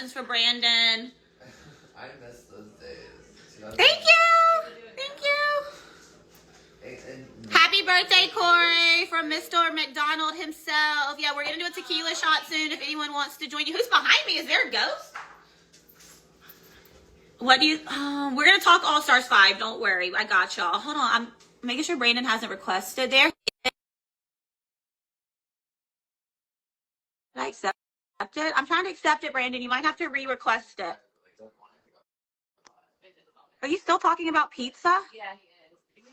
questions for Brandon. I miss those days. Thank you. Thank you. Happy birthday, Corey, from Mr. McDonald himself. Yeah, we're going to do a tequila shot soon if anyone wants to join you. Who's behind me? Is there a ghost? What do you... we're going to talk All-Stars 5. Don't worry. I got y'all. Hold on. I'm making sure Brandon hasn't requested there. Did I accept it? I'm trying to accept it, Brandon. You might have to re-request it. Are you still talking about pizza? Yeah, he is.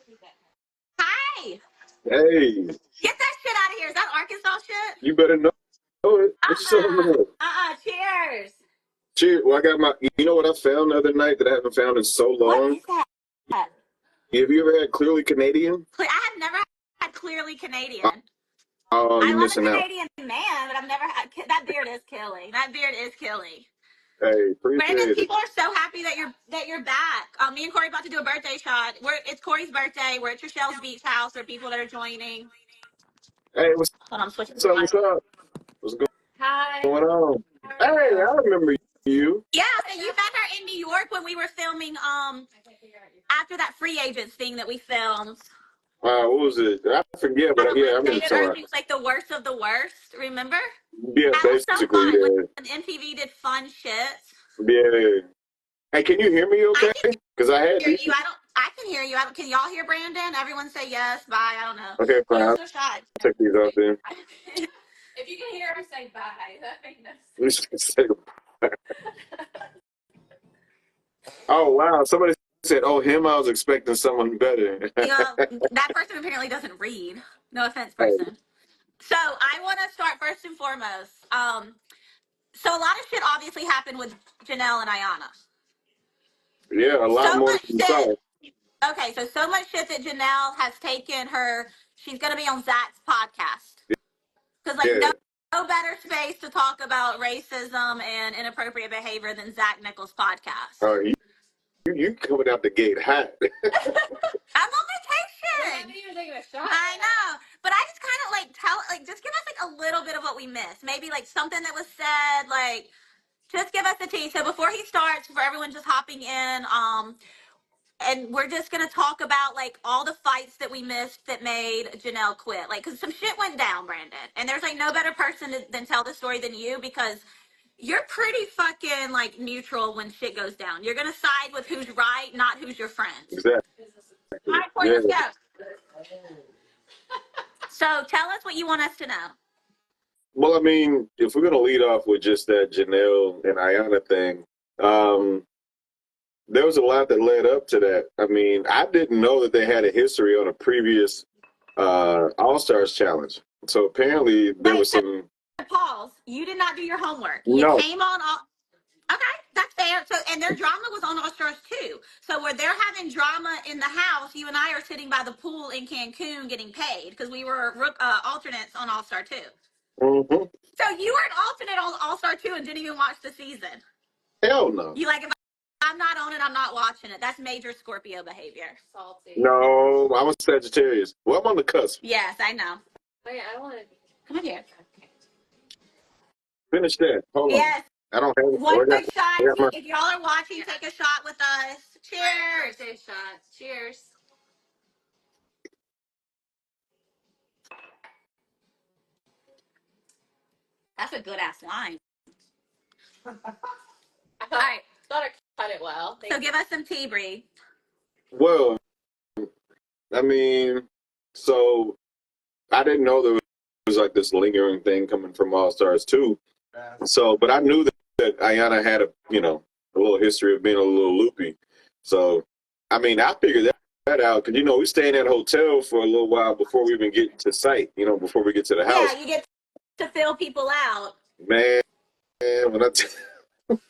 Hi. Hey. Get that shit out of here. Is that Arkansas shit? You better know it. Cheers. Cheers. Well, I got my, you know what I found the other night that I haven't found in so long? What is that? Have you ever had Clearly Canadian? I have never had Clearly Canadian. Oh, I you're love missing a out. Canadian man, but I've never had, that beard is killing. That beard is killing. Hey, appreciate Brandon, it. people are so happy that you're back. Me and Corey about to do a birthday shot. It's Corey's birthday. We're at Trichelle's beach house. There are people that are joining. Hey, what's Hold on, I'm switching. up? What's up? What's going on? Hey, I remember you. Yeah, so you met her in New York when we were filming after that free agents thing that we filmed. What was it? I forget, but yeah, I remember. It was like the worst of the worst. Remember? Yeah, that basically. Was so fun. Yeah. When MTV did fun shit. Yeah. Hey, can you hear me okay? Because I had you. I can hear you. Can y'all hear Brandon? Everyone say yes, bye. I don't know. Okay, fine. I'll check these out then. If you can hear her say bye, that makes no sense. Say bye. Oh, wow. Somebody said, oh, him, I was expecting someone better. That person apparently doesn't read. No offense, person. So I want to start first and foremost. So a lot of shit obviously happened with Janelle and Ayanna. Yeah, a lot more than shit. Okay, so much shit that Janelle has taken her. She's going to be on Zach's podcast. Because, no better space to talk about racism and inappropriate behavior than Zach Nichols' podcast. You coming out the gate hot. I'm on vacation. I know. But I just kind of just give us a little bit of what we missed. Maybe something that was said, just give us the tea. So before he starts, for everyone just hopping in, and we're just going to talk about all the fights that we missed that made Janelle quit. Because some shit went down, Brandon. And there's no better person than tell the story than you, because you're pretty fucking neutral when shit goes down. You're going to side with who's right, not who's your friend. Exactly. All right, Corey, let's go. So tell us what you want us to know. Well, I mean, if we're going to lead off with just that Janelle and Ayanna thing, there was a lot that led up to that. I mean, I didn't know that they had a history on a previous All-Stars challenge. So apparently there was some... Pause. You did not do your homework. No. You came on... Okay, that's fair. So, and their drama was on All-Stars too. So where they're having drama in the house, you and I are sitting by the pool in Cancun getting paid because we were alternates on All-Star 2. Mm-hmm. So you were an alternate on All-Star 2 and didn't even watch the season. Hell no. You if I'm not on it, I'm not watching it. That's major Scorpio behavior. Salty. No, I'm a Sagittarius. Well, I'm on the cusp. Yes, I know. Wait, I want to... Come on here. Finish that. Hold on. Yes. I don't have one quick shot. If y'all are watching, take a shot with us. Cheers. Birthday shot. Cheers. That's a good ass line. All right. Thought I cut it well. So give us some tea, Bree. Well, I mean, so I didn't know there was this lingering thing coming from All-Stars 2. So, but I knew that Ayanna had a little history of being a little loopy. So, I mean, I figured that out because, we stay in that hotel for a little while before we even get to site, before we get to the house. Yeah, you get to fill people out. Man, when I... Because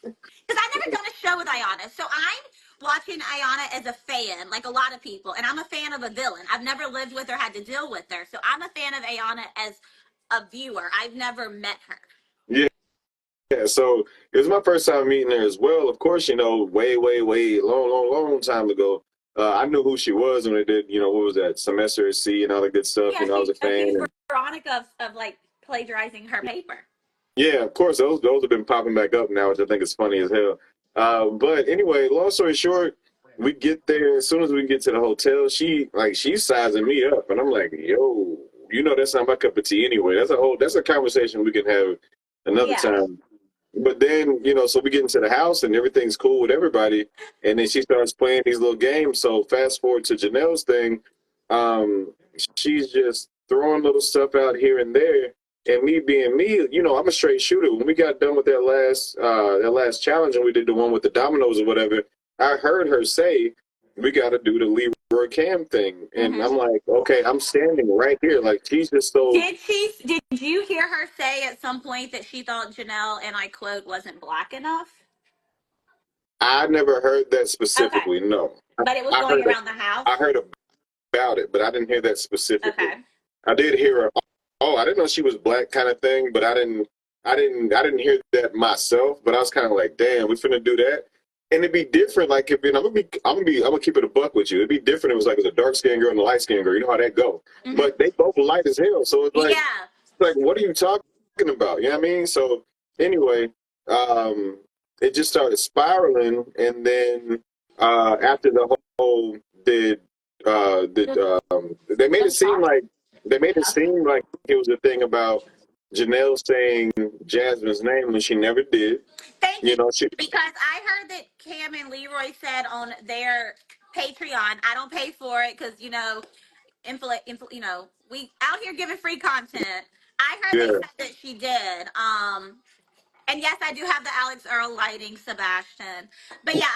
I've never done a show with Ayanna. So I'm watching Ayanna as a fan, like a lot of people. And I'm a fan of a villain. I've never lived with her, had to deal with her. So I'm a fan of Ayanna as a viewer. I've never met her. Yeah, so it was my first time meeting her as well. Of course, way, long time ago. I knew who she was when they did, what was that, Semester C and all the good stuff. Yeah, I was a fan. Veronica of plagiarizing her paper. Yeah, of course, those have been popping back up now, which I think is funny as hell. But anyway, long story short, we get there as soon as we get to the hotel. She's sizing me up, and I'm like, yo, that's not my cup of tea anyway. That's a conversation we can have another Yeah. time. But then, so we get into the house and everything's cool with everybody, and then she starts playing these little games. So fast forward to Janelle's thing, she's just throwing little stuff out here and there. And me being me, I'm a straight shooter. When we got done with that last challenge and we did the one with the Dominos or whatever, I heard her say, we got to do the Leroy Cam thing. And I'm like, okay, I'm standing right here. Like, she's just so. Did you hear her say at some point that she thought Janelle, and I quote, wasn't black enough? I never heard that specifically, Okay. no. But it was going around the house? I heard about it, but I didn't hear that specifically. Okay. I did hear her, I didn't know she was black kind of thing, but I didn't hear that myself, but I was kind of like, damn, we finna do that. And it'd be different, like if I'm gonna keep it a buck with you. It'd be different. It was like it was a dark skinned girl and a light skinned girl. You know how that go. But they both light as hell. So it's like, what are you talking about? You know what I mean? So anyway, it just started spiraling, and then after the whole they made it seem like it was a thing about Janelle saying Jasmine's name when she never did. Thank you. Because I heard that Cam and Leroy said on their Patreon, I don't pay for it because, we out here giving free content. I heard they said that she did. And yes, I do have the Alex Earl lighting, Sebastian. But yeah,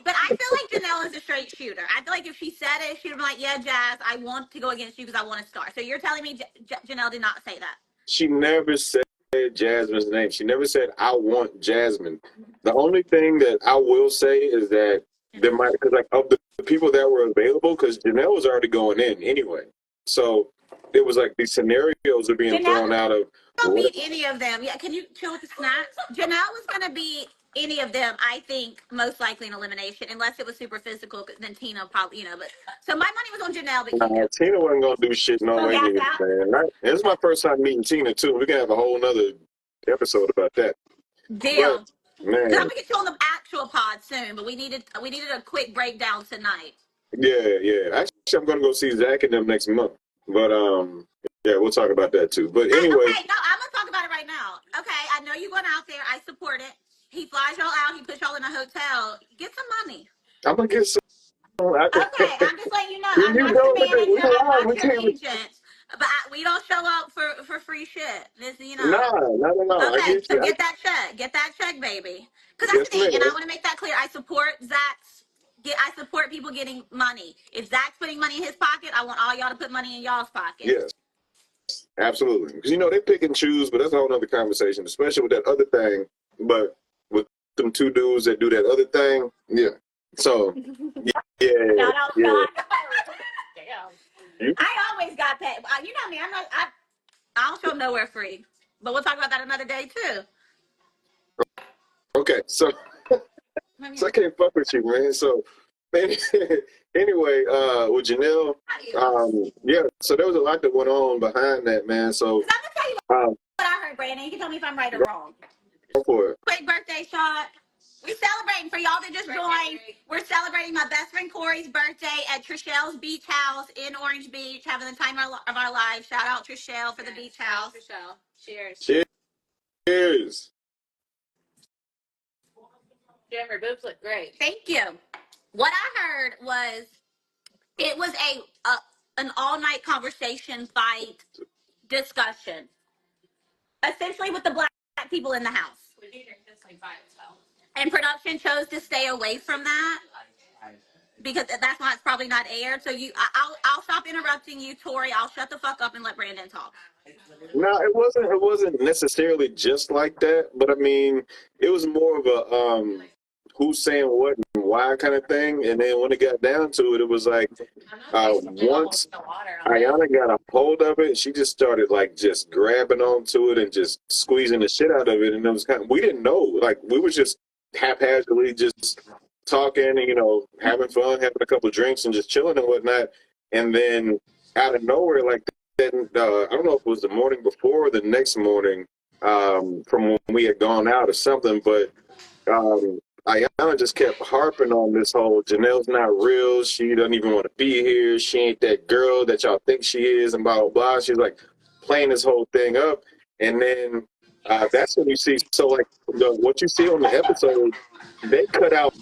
but I feel like Janelle is a straight shooter. I feel like if she said it, she'd be like, yeah, Jazz, I want to go against you because I want to star. So you're telling me Janelle did not say that? She never said Jasmine's name. She never said, I want Jasmine. The only thing that I will say is that there might, because like of the people that were available, because Janelle was already going in anyway. So it was like these scenarios are being thrown out of. Don't beat any of them. Yeah, can you chill with the snacks? Janelle was gonna be any of them, I think, most likely in elimination, unless it was super physical. Then Tina probably, But so my money was on Janelle, but Tina wasn't gonna do shit no way. Man. This is my first time meeting Tina too. We can have a whole nother episode about that. Deal. Man, I'm gonna get you on the actual pod soon, but we needed a quick breakdown tonight. Yeah. Actually, I'm gonna go see Zach and them next month, but yeah, we'll talk about that too. But anyway. Okay, no, I'm going to talk about it right now. Okay, I know you're going out there. I support it. He flies y'all out. He puts y'all in a hotel. Get some money. I'm going to get some. Okay, I'm just letting you know. I'm not your manager. I'm not your agent. But we don't show up for free shit. No. Okay, so get that check. Get that check, baby. Because that's the thing, and I want to make that clear. I support Zach's. I support people getting money. If Zach's putting money in his pocket, I want all y'all to put money in y'all's pocket. Yes. Absolutely. Because, they pick and choose, but that's a whole other conversation, especially with that other thing. But with them two dudes that do that other thing, yeah. So, yeah. Shout out, Damn. I always got paid. You know me, I don't show nowhere free. But we'll talk about that another day, too. Okay, so I can't fuck with you, man. So, anyway, with Janelle, yeah, so there was a lot that went on behind that, man. So, I'm going to tell you what I heard, Brandon. You can tell me if I'm right or wrong. Go for it. Quick birthday shot. We're celebrating, for y'all that just joined, we're celebrating my best friend Corey's birthday at Trishelle's Beach House in Orange Beach, having the time of our lives. Shout out Trishelle for the beach house. Cheers. Cheers. Jemmye, boobs look great. Thank you. What I heard was it was an all-night conversation, fight, discussion, essentially with the black people in the house. And production chose to stay away from that because that's why it's probably not aired. So I'll stop interrupting you, Tori. I'll shut the fuck up and let Brandon talk. No, it wasn't necessarily just like that, but I mean, it was more of a who's saying what and why kind of thing. And then when it got down to it, it was like once Ayanna got a hold of it, she just started like just grabbing onto it and just squeezing the shit out of it. And it was we didn't know, like we were just haphazardly just talking and having fun, having a couple of drinks and just chilling and whatnot. And then out of nowhere, like then I don't know if it was the morning before or the next morning, from when we had gone out or something, but Ayanna just kept harping on this whole Janelle's not real. She doesn't even want to be here. She ain't that girl that y'all think she is, and blah blah blah. She's like playing this whole thing up, and then that's when you see. So like what you see on the episode, they cut out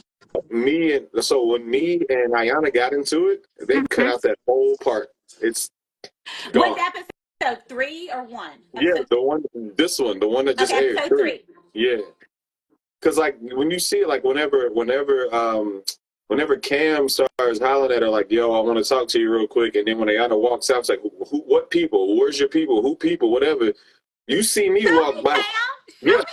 me, and so when me and Ayanna got into it, they cut out that whole part. It's gone. What episode 3 or 1? Yeah, the one that just aired. Episode 3. Yeah. Because like when you see it, like whenever Cam starts hollering at her like, "Yo, I want to talk to you real quick," and then when Ayanna walks out, it's like, "Who? What people? Where's your people? Who people? Whatever." You see me walk by. Yeah.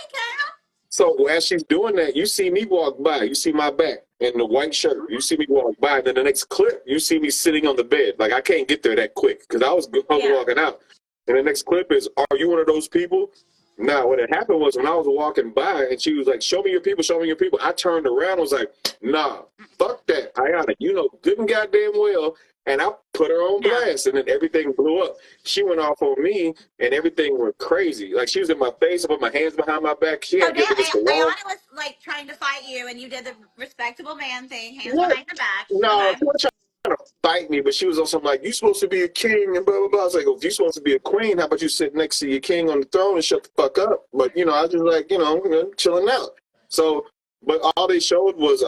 So as she's doing that, you see me walk by. You see my back in the white shirt. You see me walk by. And then the next clip, you see me sitting on the bed. Like I can't get there that quick because I was walking out. And the next clip is, "Are you one of those people?" Now, what had happened was when I was walking by and she was like, "Show me your people, show me your people." I turned around and was like, "Nah, fuck that. Ayanna, you know good and goddamn well." And I put her on blast, and then everything blew up. She went off on me, and everything went crazy. Like she was in my face, I put my hands behind my back. She had Ayanna was like trying to fight you, and you did the respectable man thing, hands behind your back. No, she wasn't trying to fight me, but she was also like, "You supposed to be a king," and blah blah blah. I was like, "Well, if you're supposed to be a queen, how about you sit next to your king on the throne and shut the fuck up?" But you know, I was just like, chilling out. So, but all they showed was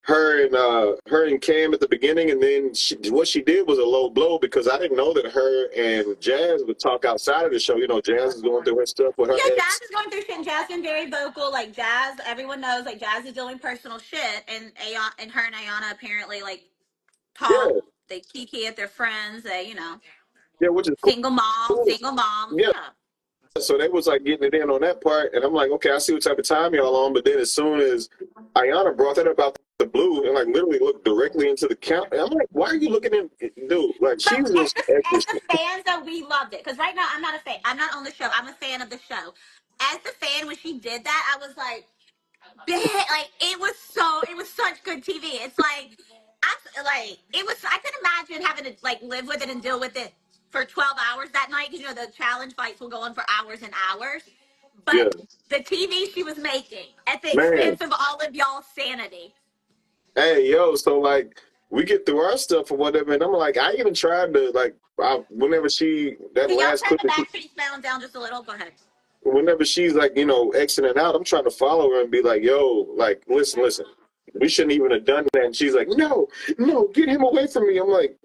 her and Cam at the beginning, and then what she did was a low blow because I didn't know that her and Jazz would talk outside of the show. You know, Jazz is going through her stuff with her ex. Jazz is going through shit, and Jazz been very vocal. Like Jazz, everyone knows, like Jazz is dealing personal shit, and her and Ayanna apparently like talk. Yeah. They kiki at their friends. They, which is single moms. Yeah. So they was like getting it in on that part, and I'm like, okay, I see what type of time y'all on. But then as soon as Ayanna brought that up out the blue and like literally looked directly into the camera, I'm like, why are you looking in, dude? Like she's just as the fans though, we loved it because right now I'm not a fan. I'm not on the show. I'm a fan of the show. As the fan, when she did that, I was like, it was such good TV. It's like I could imagine having to like live with it and deal with it for 12 hours that night because the challenge fights will go on for hours and hours. But the TV she was making at the expense of all of y'all's sanity. Hey, yo, so like we get through our stuff or whatever, and I'm like, I even tried to whenever last clip. The Backstreet Smelling down just a little. Go ahead. Whenever she's like, exiting out, I'm trying to follow her and be like, yo, like, listen, we shouldn't even have done that. And she's like, no, get him away from me. I'm like,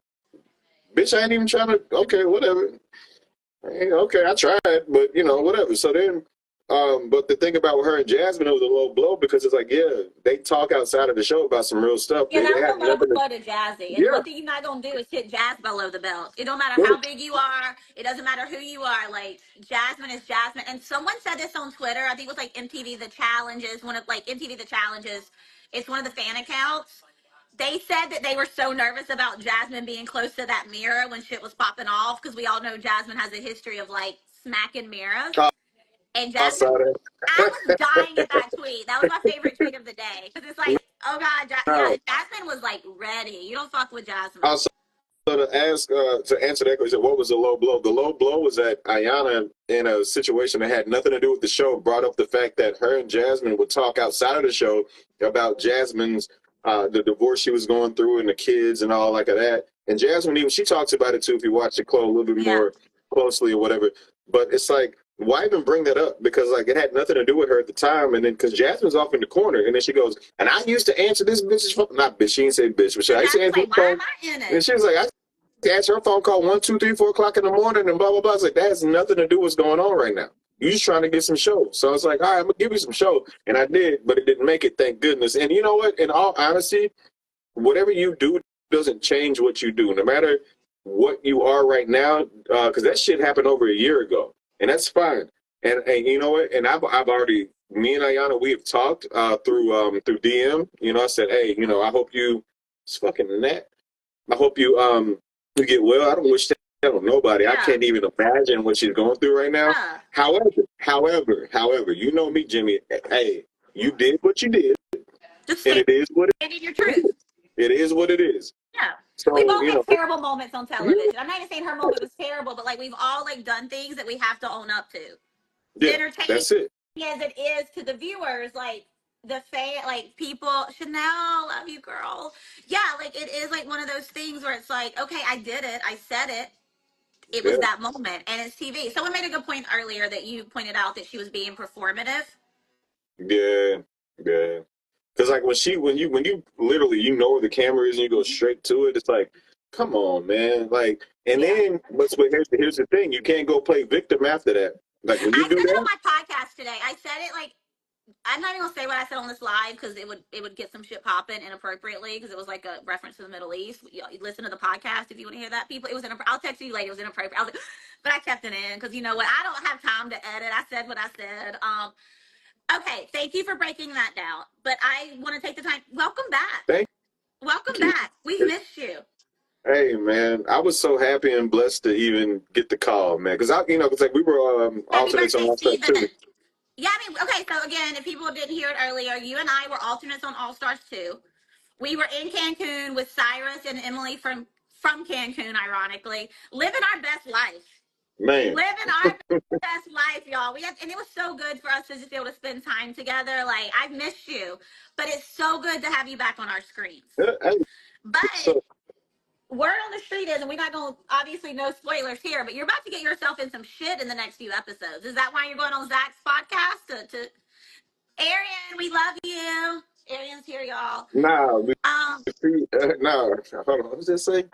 bitch, I ain't even trying to, okay, whatever. Okay, I tried, but whatever. So then, but the thing about her and Jasmine, it was a low blow because it's like, they talk outside of the show about some real stuff. Yeah, that was a low blow to Jazzy. And one thing you're not gonna do is hit Jazz below the belt. It don't matter how big you are. It doesn't matter who you are. Like Jasmine is Jasmine. And someone said this on Twitter. I think it was like MTV The Challenges. MTV The Challenges. It's one of the fan accounts. They said that they were so nervous about Jasmine being close to that mirror when shit was popping off because we all know Jasmine has a history of like smacking mirrors. And Jasmine, I was dying at that tweet. That was my favorite tweet of the day because it's like, oh god, Jasmine was like ready. You don't fuck with Jasmine. So to answer that question, what was the low blow? The low blow was that Ayanna, in a situation that had nothing to do with the show, brought up the fact that her and Jasmine would talk outside of the show about Jasmine's the divorce she was going through and the kids and all like that. And Jasmine, she talks about it too if you watch the Chloe a little bit more closely or whatever. But it's like, why even bring that up? Because like it had nothing to do with her at the time. And then because Jasmine's off in the corner, and then she goes, and I used to answer this bitch's phone. Not bitch, she didn't say bitch, but I used to answer her phone. And she was like, I answer her phone call 1, 2, 3, 4 o'clock in the morning and blah blah blah. It's like that has nothing to do with what's going on right now. You just trying to get some show. So I was like, all right, I'm gonna give you some show. And I did, but it didn't make it, thank goodness. And you know what? In all honesty, whatever you do doesn't change what you do. No matter what you are right now, because that shit happened over a year ago. And that's fine. And you know what? And I've already, me and Ayanna, we have talked through DM. I said, hey, I hope you, it's fucking net. I hope you get well. I don't wish that on nobody. I can't even imagine what she's going through right now. However, you know me, Jemmye. Hey, you did what you did, and it is what it is. Your truth. It is what it is. Yeah. So, we've all had terrible moments on television. I'm not even saying her moment was terrible, but like we've all like done things that we have to own up to. Yeah, entertaining that's it. as it is to the viewers, like the fan, like people. Chanel, love you, girl. Yeah, like it is like one of those things where it's like, okay, I did it, I said it. It was Yeah, that moment, and it's TV. Someone made a good point earlier that you pointed out that she was being performative. yeah, yeah. Because like when you literally where the camera is and you go straight to it, it's like, come on, man. Like, and Yeah. then but here's the thing, you can't go play victim after that. Like when you I do said it on that, my podcast today. I said it like I'm not even gonna say what I said on this live because it would get some shit popping inappropriately because it was like a reference to the Middle East. You listen to the podcast if you want to hear that, people. It was I'll text you later. It was inappropriate. I was like, but I kept it in because you know what? I don't have time to edit. I said what I said. Okay, thank you for breaking that down. But I want to take the time. Welcome back. thank Welcome you. back. We missed you. Hey man, I was so happy and blessed to even get the call, man. Because because like we were Happy alternates on birthday, All Stars Steven. too. Yeah, I mean, okay, so again, if people didn't hear it earlier, you and I were alternates on All Stars 2. We were in Cancun with Cyrus and Emily from Cancun, ironically, living our best life. Man, Living our best life, y'all. And it was so good for us to just be able to spend time together. Like, I've missed you, but it's so good to have you back on our screens. hey, But so word on the street is, and we're not going to, obviously, no spoilers here, but you're about to get yourself in some shit in the next few episodes. Is that why you're going on Zach's podcast? Arian, we love you. Arian's here, y'all. nah, Um, nah. Hold on, what does it say?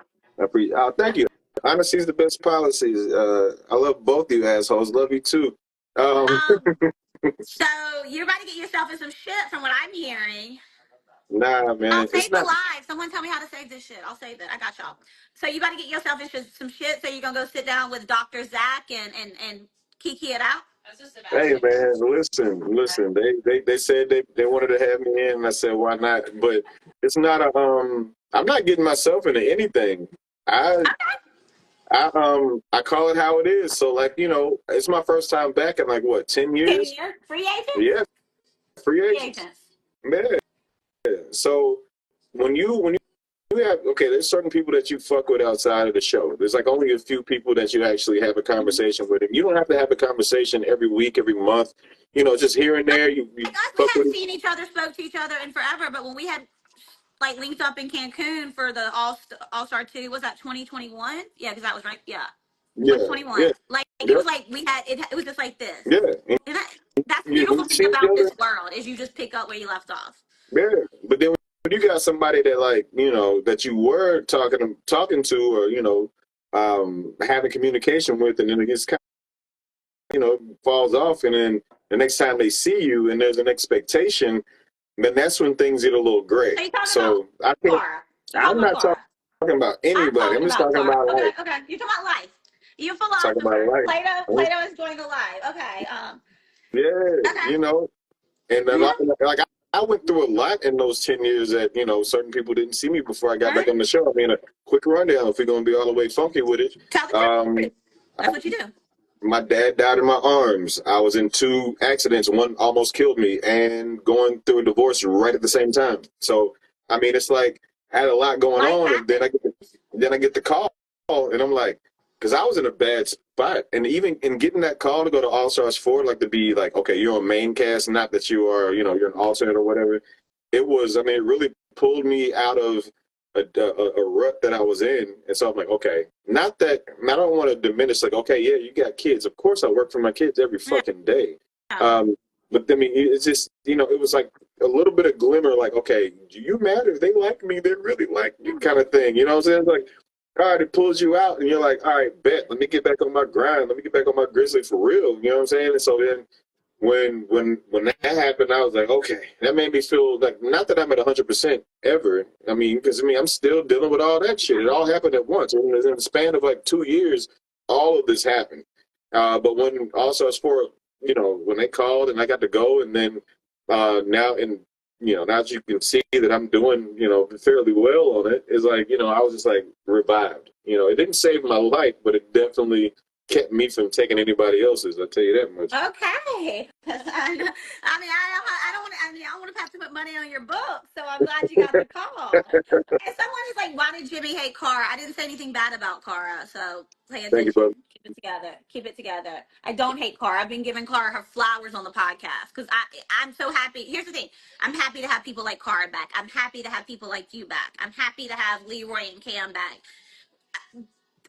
Thank you. Honesty is the best policy. I love both you assholes. Love you too. Um, so you're about to get yourself in some shit from what I'm hearing. nah, I'll man, it's save the not. live. Someone tell me how to save this shit. I'll save it. I got y'all. So you about to get yourself into some shit. So you're gonna go sit down with Dr. Zach and kiki it out. Hey man, listen. They said they wanted to have me in, and I said why not? But it's not a I'm not getting myself into anything. I I call it how it is. So like it's my first time back in like what 10 10 years? years. Free agents. Yeah, free Free agents. agents. Yeah. So when you have there's certain people that you fuck with outside of the show. There's like only a few people that you actually have a conversation with, and you don't have to have a conversation every week, every month. Just here and there. You Like us, we fuck with hadn't it. seen each other, spoke to each other in forever. But when we had like linked up in Cancun for the All Star 2, was that 2021? Yeah, because that was right. Yeah, Yeah, 2021. yeah, Like it yep, was like we had it. It was just like this. yeah. And that's the When beautiful you thing see each about other, this world is you just pick up where you left off. yeah. But then when you got somebody that like that you were talking to, or having communication with, and then it gets kind falls off, and then the next time they see you and there's an expectation, then that's when things get a little gray. So you talking about So I can't. Cara? You talking I'm about not Cara? talking about I'm anybody. I'm talking just about talking Cara. about Okay, like okay. You're talking about life. You talking about philosopher. life. Plato is joining the live. Okay. Yeah, Okay. and a Mm-hmm. lot, like I went through a lot in those 10 years that certain people didn't see me before I got back Mm-hmm. on the show. I mean, a quick rundown if we're gonna be all the way funky with it. Tell the Um, truth. That's what you do. my dad died in my arms. I was in two accidents. One almost killed me, and going through a divorce right at the same time. So I mean, it's like I had a lot going Life on, and happens. then I get the call, and I'm like, because I was in a bad spot, and even in getting that call to go to All Stars 4, like to be like, okay, you're on main cast, not that you are, you're an alternate or whatever. It was, I mean, it really pulled me out of a rut that I was in. And so I'm like, okay, not that, I don't want to diminish, like, okay, yeah, you got kids. Of course I work for my kids every Yeah. fucking day. But I mean, it's just, it was like a little bit of glimmer, like, okay, do you matter? They like me. They really like me, kind of thing. You know what I'm saying? It's like, all right, it pulls you out, and you're like, all right, bet. Let me get back on my grind. Let me get back on my grizzly for real. You know what I'm saying? And so then when that happened, I was like, okay, that made me feel like not that I'm at 100% ever. I mean, because I'm still dealing with all that shit. It all happened at once. In the span of like 2 years, all of this happened. But when All Stars 4, when they called and I got to go, and then now now that you can see that I'm doing fairly well on it, is like I was just like revived. It didn't save my life, but it definitely kept me from taking anybody else's. I'll tell you that much. Okay. I mean, I don't want to. I mean, I want to have to put money on your book. So I'm glad you got the call. And someone is like, "Why did Jimmy hate Cara?" I didn't say anything bad about Cara, so pay Thank you, attention. brother. together. Keep it together. I don't hate Clara. I've been giving Clara her flowers on the podcast because I'm so happy. Here's the thing. I'm happy to have people like Clara back. I'm happy to have people like you back. I'm happy to have Leroy and Cam back.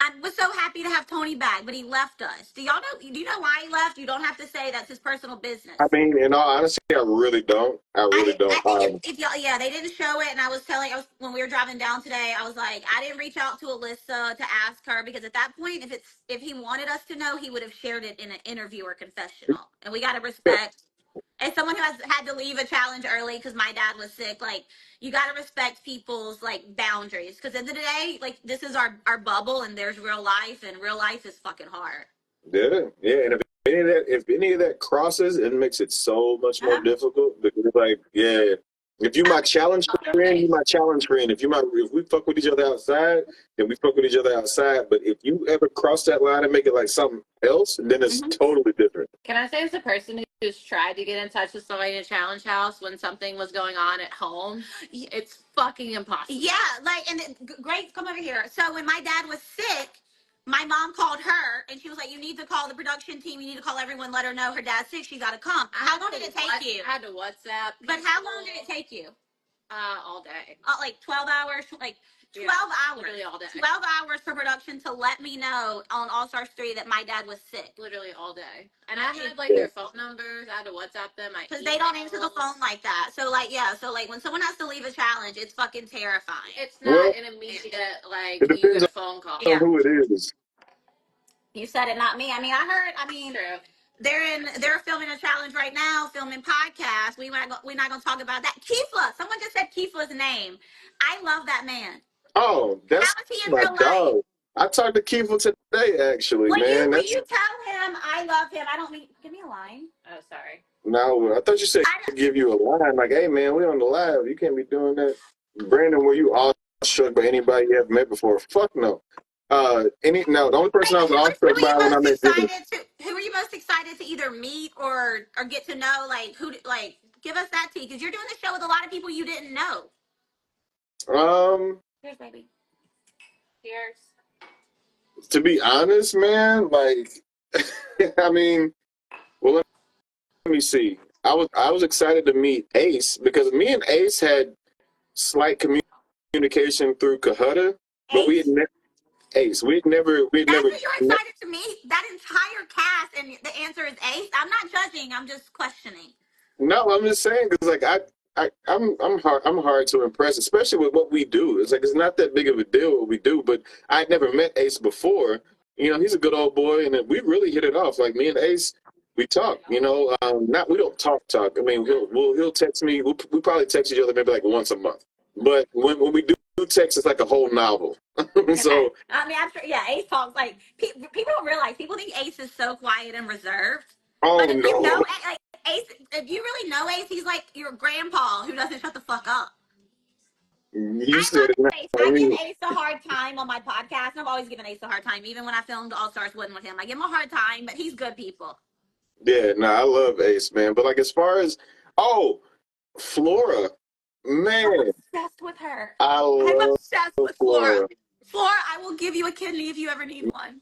I was so happy to have Tony back, but he left us. Do y'all know? Do you know why he left? You don't have to say that's his personal business. I mean, in all honesty, I really don't. I really don't. I think if y'all, yeah, they didn't show it, and I was when we were driving down today, I was like, I didn't reach out to Alyssa to ask her because at that point, if he wanted us to know, he would have shared it in an interview or confessional, and we got to respect. As someone who has had to leave a challenge early because my dad was sick, like you got to respect people's like boundaries. Because at the end of the day, like this is our bubble, and there's real life, and real life is fucking hard. Yeah, and if any of that crosses, it makes it so much more difficult. Because like, yeah, if you my challenge friend, you my challenge friend. If we fuck with each other outside, then we fuck with each other outside. But if you ever cross that line and make it like something else, then it's totally different. Can I say, as a person who's tried to get in touch with somebody in a challenge house when something was going on at home, it's fucking impossible. Yeah, like, and great, come over here. So when my dad was sick, my mom called her and she was like, you need to call the production team. You need to call everyone, let her know her dad's sick. She got to come. How long did it take you? I had to WhatsApp. But how long did it take you? All day. Like 12 hours? Like 12 hours. Literally all day. 12 hours for production to let me know on All Stars 3 that my dad was sick. Literally all day. And I had like their phone numbers. I had to WhatsApp them. Because they don't answer the phone like that. So like, yeah. So like when someone has to leave a challenge, it's fucking terrifying. It's not an immediate, like, it depends you get a phone call. on who it is. You said it, not me. I mean, True. They're filming a challenge right now, filming podcasts. We're not gonna talk about that. Kifla. Someone just said Kifla's name. I love that man. Oh, that's my dog. I talked to Kifla today, actually, man. Will you tell him I love him? I don't mean, give me a line. Oh, sorry. No, I thought you said give you a line. Like, hey, man, we on the live. You can't be doing that. Brandon, were you awestruck by anybody you have met before? Fuck no. The only person I was awestruck by when I met you. Who are you most excited to either meet or get to know? Like, give us that tea, because you're doing the show with a lot of people you didn't know. Cheers, baby. Cheers. To be honest, man, like, I mean, well, let me see. I was excited to meet Ace because me and Ace had slight communication through Kahutta, but we had never. Ace. We'd never. You're excited to meet that entire cast, and the answer is Ace. I'm not judging. I'm just questioning. No, I'm just saying because like I'm hard to impress, especially with what we do. It's like it's not that big of a deal what we do, but I'd never met Ace before. You know, he's a good old boy, and we really hit it off. Like me and Ace, we talk. You know, we don't talk. I mean, he'll text me. We probably text each other maybe like once a month. But when we do text, it's like a whole novel. So I mean, I'm sure. Yeah, Ace talks like people don't realize. People think Ace is so quiet and reserved. Oh but if no! You know, like Ace, if you really know Ace, he's like your grandpa who doesn't shut the fuck up. You said it. I give Ace a hard time on my podcast. And I've always given Ace a hard time, even when I filmed All Stars 1 with him. I give him a hard time, but he's good people. Yeah, I love Ace, man. But like as far as Flora. Man, I'm obsessed with her. I'm obsessed with Flora. Flora, I will give you a kidney if you ever need one.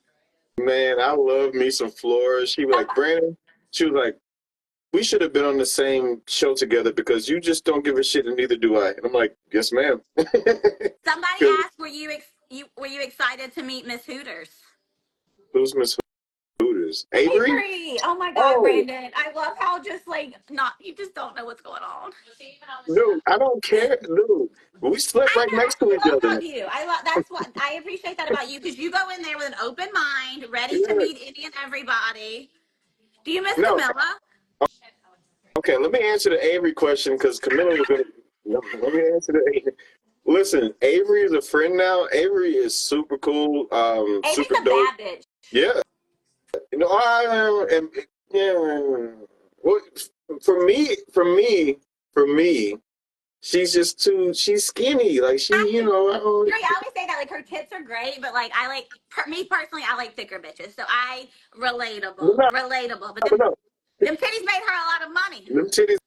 Man, I love me some Flora. She was like, Brandon, she was like, we should have been on the same show together because you just don't give a shit and neither do I. And I'm like, yes, ma'am. Somebody asked, were you excited to meet Miss Hooters? Who's Miss Hooters? Avery? Oh my God, Brandon. I love how you just don't know what's going on. Dude, I don't care. Dude, we slept right next to each other. That's what I appreciate that about you, because you go in there with an open mind, ready to meet any and everybody. Do you miss Camilla? Okay, let me answer the Avery question because Camilla was going to. Let me answer the Avery. Listen, Avery is a friend now. Avery is super cool. Avery's super a dope. bad bitch. Yeah. You know, well, for me, she's skinny. Like I always say that, like, her tits are great, but like, me personally, I like thicker bitches. So relatable. But them titties made her a lot of money. Them titties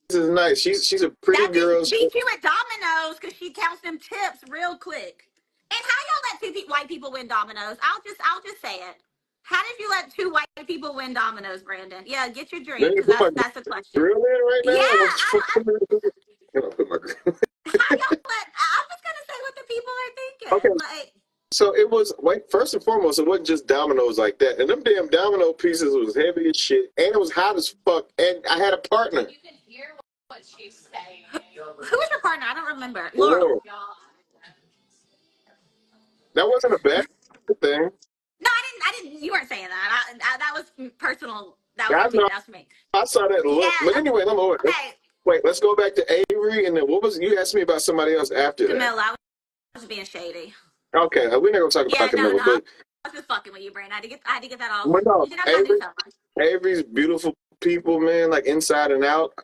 is nice. She's a pretty girl. Beat you at Domino's because she counts them tips real quick. And how y'all let two white people win Domino's? I'll just say it. How did you let two white people win Domino's, Brandon? Yeah, get your drink, because that's a question. Grill in right now? Yeah, How y'all let, I'm just gonna say what the people are thinking. Okay. Like, So it was, first and foremost, it wasn't just Domino's like that. And them damn Domino pieces was heavy as shit. And it was hot as fuck. And I had a partner. You can hear what she's saying. who was your partner? I don't remember. Laurel. Laurel. That wasn't a bad thing. No, I didn't. You weren't saying that. That was personal. That I was me. know. That's me. I saw that look. Yeah, But anyway, okay. wait, let's go back to Avery. And then what was, you asked me about somebody else after that. Camilla, I was being shady. Okay, we're not going to talk about Camilla. No, I was just fucking with you, Brandon. I had to get that off. But no, You think I'm talking to someone? Avery's beautiful people, man, like inside and out.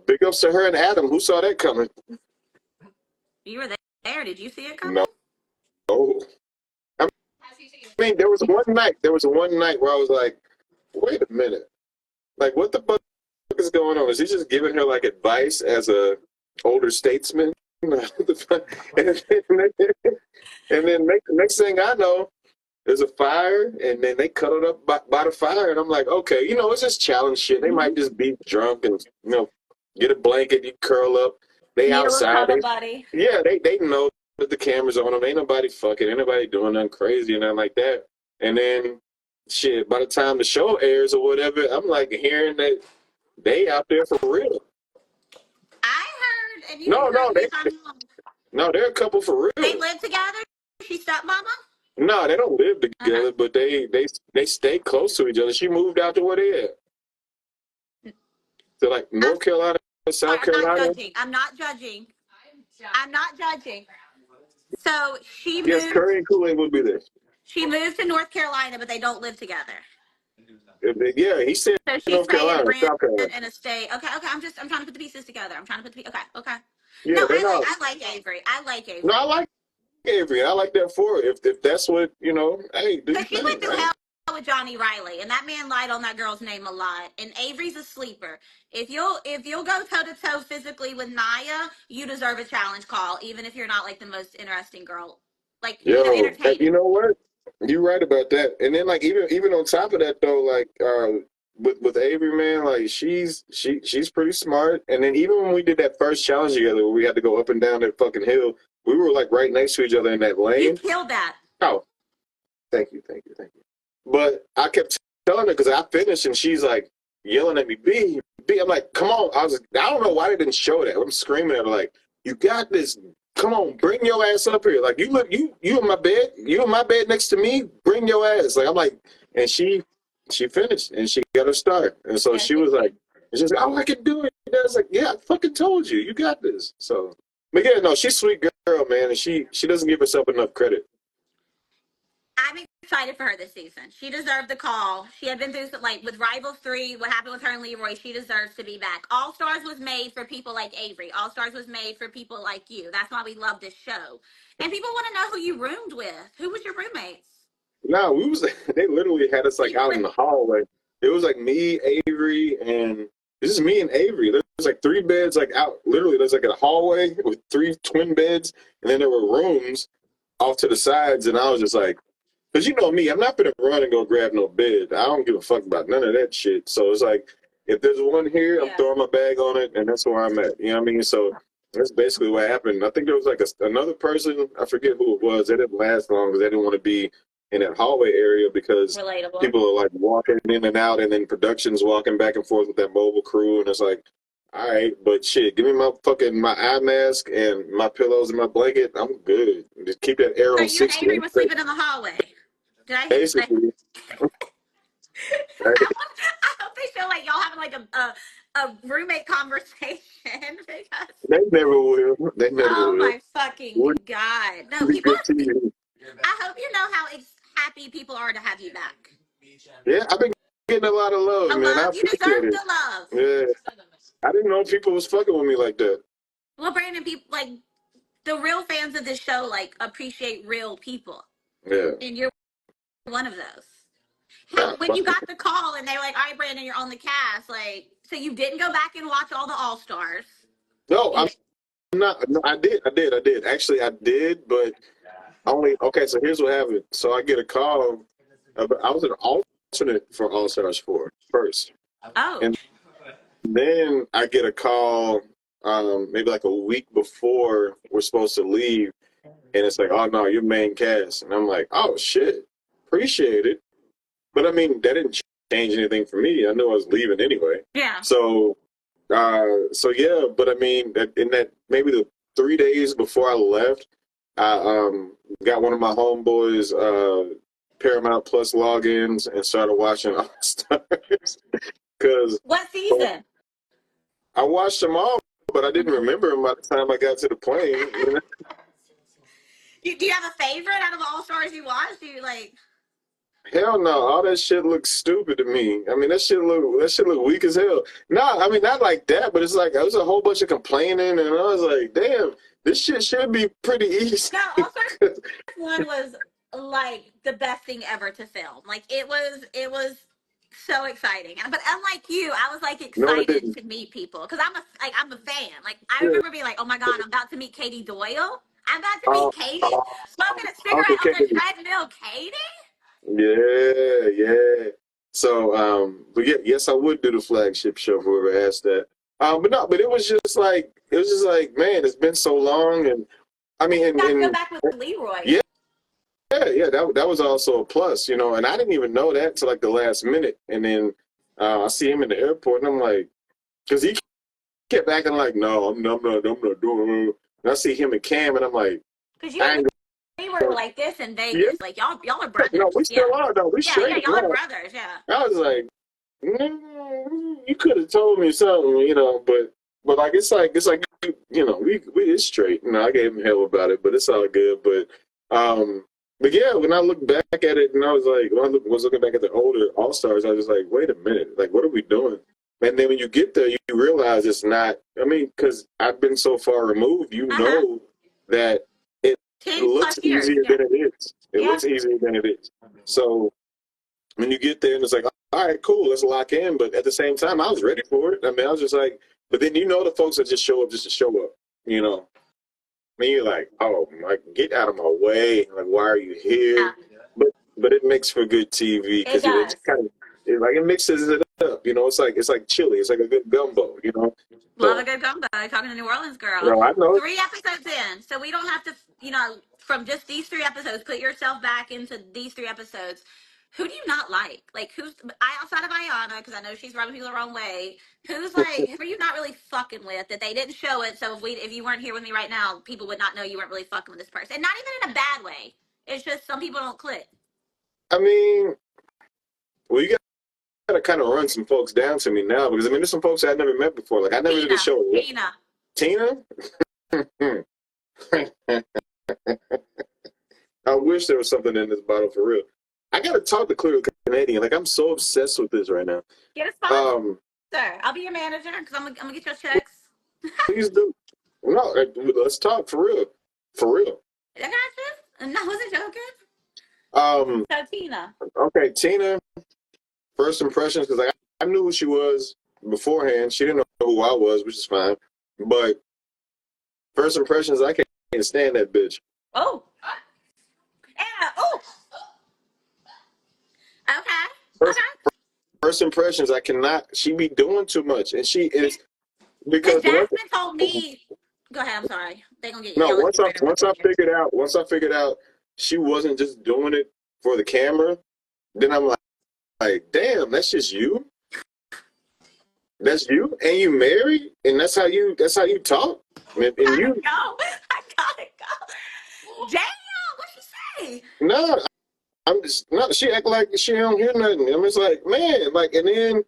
Big ups to her and Adam. Who saw that coming? You were there. Did you see it coming? No. Oh. I mean, there was one night where I was like, wait a minute. Like, what the fuck is going on? Is he just giving her, like, advice as a older statesman? and then next thing I know, there's a fire, and then they cuddled up by the fire, and I'm like, okay, it's just challenge shit. They might just be drunk and, get a blanket, you curl up. They outside. Buddy. Yeah, they know that the camera's on them. Ain't nobody fucking, ain't nobody doing nothing crazy and nothing like that. And then, shit, by the time the show airs or whatever, I'm like hearing that they out there for real. I heard, and you no, they're a couple for real. They live together? She's stepmama? No, they don't live together, but they stay close to each other. She moved out to where they at. To like North Carolina, South Carolina. I'm not judging. So she moved. Yes, Curry and Kool-Aid would be there. She moved to North Carolina, but they don't live together. Yeah, he said so she's North Carolina, South Carolina. In a state. Okay. I'm trying to put the pieces together. Okay. Yeah, no, I like Avery. No, I like Avery. I like that for her. If that's what, hey, because she went through hell with Johnny Riley, and that man lied on that girl's name a lot. And Avery's a sleeper. If you'll go toe to toe physically with Naya, you deserve a challenge call, even if you're not like the most interesting girl. Like, entertaining. You know what? You're right about that. And then like even on top of that though, like with Avery, man, like she's pretty smart. And then even when we did that first challenge together where we had to go up and down that fucking hill, we were like right next to each other in that lane. You killed that. Oh, thank you. But I kept telling her because I finished and she's like yelling at me, B. I'm like, come on. I don't know why they didn't show that. I'm screaming at her like, you got this. Come on, bring your ass up here. Like you in my bed. You in my bed next to me. Bring your ass. Like I'm like, and she finished and she got her start. And so she was like, she's like, oh, I can do it. And I was like, yeah, I fucking told you. You got this. So, but yeah, no, she's a sweet girl, man, and she doesn't give herself enough credit. I'm excited for her this season. She deserved the call. She had been through like with Rivals 3, what happened with her and Leroy. She deserves to be back. All Stars was made for people like Avery. All Stars was made for people like you. That's why we love this show. And people want to know who you roomed with. Who was your roommates? No, they literally had us like out in the hallway. It was like me, Avery, and it's just me and Avery. There's like 3 beds like out. Literally, there's like a hallway with 3 twin beds, and then there were rooms off to the sides. And I was just like, because you know me, I'm not gonna run and go grab no bed. I don't give a fuck about none of that shit. So it's like, if there's one here, I'm throwing my bag on it, and that's where I'm at. You know what I mean? So that's basically what happened. I think there was like another person, I forget who it was. They didn't last long because they didn't want to be in that hallway area because people are like walking in and out, and then production's walking back and forth with that mobile crew, and it's like, all right, but shit, give me my eye mask and my pillows and my blanket. I'm good. Just keep that air on 60. You and Avery were sleeping in the hallway. Did I basically. I hope they show like y'all having like a roommate conversation because they never will. Oh my fucking god! No, people. I hope you know how happy people are to have you back. Yeah, I've been getting a lot of love, man. I You deserve the love. Yeah, I didn't know people was fucking with me like that. Well, Brandon, people like the real fans of this show like appreciate real people. Yeah, and you're one of those. When you got the call and they were like, all right, Brandon, you're on the cast, like, so you didn't go back and watch all the All-Stars? No, I'm not. No, I did. Actually, I did, but only, okay, so here's what happened. So I get a call, I was an alternate for All Stars 4 first. Oh. And then I get a call maybe like a week before we're supposed to leave. And it's like, oh, no, you're main cast. And I'm like, oh, shit. Appreciate it. But, I mean, that didn't change anything for me. I knew I was leaving anyway. Yeah. So yeah. But, I mean, in that maybe the 3 days before I left, I got one of my homeboys' Paramount Plus logins and started watching All Stars. Because what season? I watched them all, but I didn't remember them by the time I got to the plane. You know? Do you have a favorite out of All Stars you watched? Do you like? Hell no, all that shit looks stupid to me. I mean, that shit look weak as hell. No, I mean not like that, but it's like there was a whole bunch of complaining, and I was like, damn, this shit should be pretty easy. No, All Stars one was like the best thing ever to film. Like it was so exciting. But unlike you, I was like excited to meet people because I'm a fan. Like I remember being like, oh my god, I'm about to meet Katie Doyle. I'm about to meet Katie, smoking a cigarette on the treadmill. Katie. Yeah. So, but yeah, yes, I would do the flagship show if whoever asked that. But it was just like, man, it's been so long, and I mean, and go back with Leroy. Yeah, that was also a plus, you know. And I didn't even know that till like the last minute, and then I see him in the airport, and I'm like, because he kept acting like, no, I'm not doing it. And I see him and Cam, and I'm like, because we were like this in Vegas, like y'all are brothers. No, we still are though. We straight. Yeah, y'all are brothers. Yeah. I was like, you could have told me something, you know, but like it's like you know, we it's straight. You know, I gave him hell about it, but it's all good. But yeah, when I look back at it, and I was like, when I was looking back at the older All Stars, I was just like, wait a minute, like what are we doing? And then when you get there, you realize it's not. I mean, because I've been so far removed, you know that it looks easier than it is. It looks easier than it is. So when you get there and it's like, all right, cool, let's lock in. But at the same time, I was ready for it. I mean, I was just like, but then you know the folks that just show up just to show up, you know. I mean, you're like, oh, my, get out of my way. Like, why are you here? But it makes for good TV because it mixes it up. You know, it's like chili. It's like a good gumbo. You know, love a good gumbo. Talking to New Orleans girl. No, I know. 3 episodes in, so we don't have to. You know, from just these 3 episodes, put yourself back into these 3 episodes. Who do you not like? Like who's outside of Ayanna? Because I know she's rubbing people the wrong way. Who's like who are you not really fucking with? That they didn't show it. So if you weren't here with me right now, people would not know you weren't really fucking with this person. And not even in a bad way. It's just some people don't click. I mean, well, you got to kind of run some folks down to me now because I mean, there's some folks I've never met before. Like I never did a show. Tina. I wish there was something in this bottle for real. I gotta talk to Clear Canadian. Like I'm so obsessed with this right now. Get a spot, sir. I'll be your manager because I'm gonna get your checks. Please do. No, let's talk for real. For real. I got you. No, I wasn't joking. So Tina. Okay, Tina. First impressions because I knew who she was beforehand. She didn't know who I was, which is fine. But first impressions, I can't stand that bitch. Oh. Anna. Oh. Okay. First impressions, I cannot. She be doing too much, and she is because Jasmine told me. Go ahead. I'm sorry. They gonna get you. No, once I figured out, she wasn't just doing it for the camera. Then I'm like, damn, that's just you. That's you, and you married, and that's how you talk. And I gotta go. Damn, what she say? No. She act like she don't hear nothing. I'm just like, man, like, and then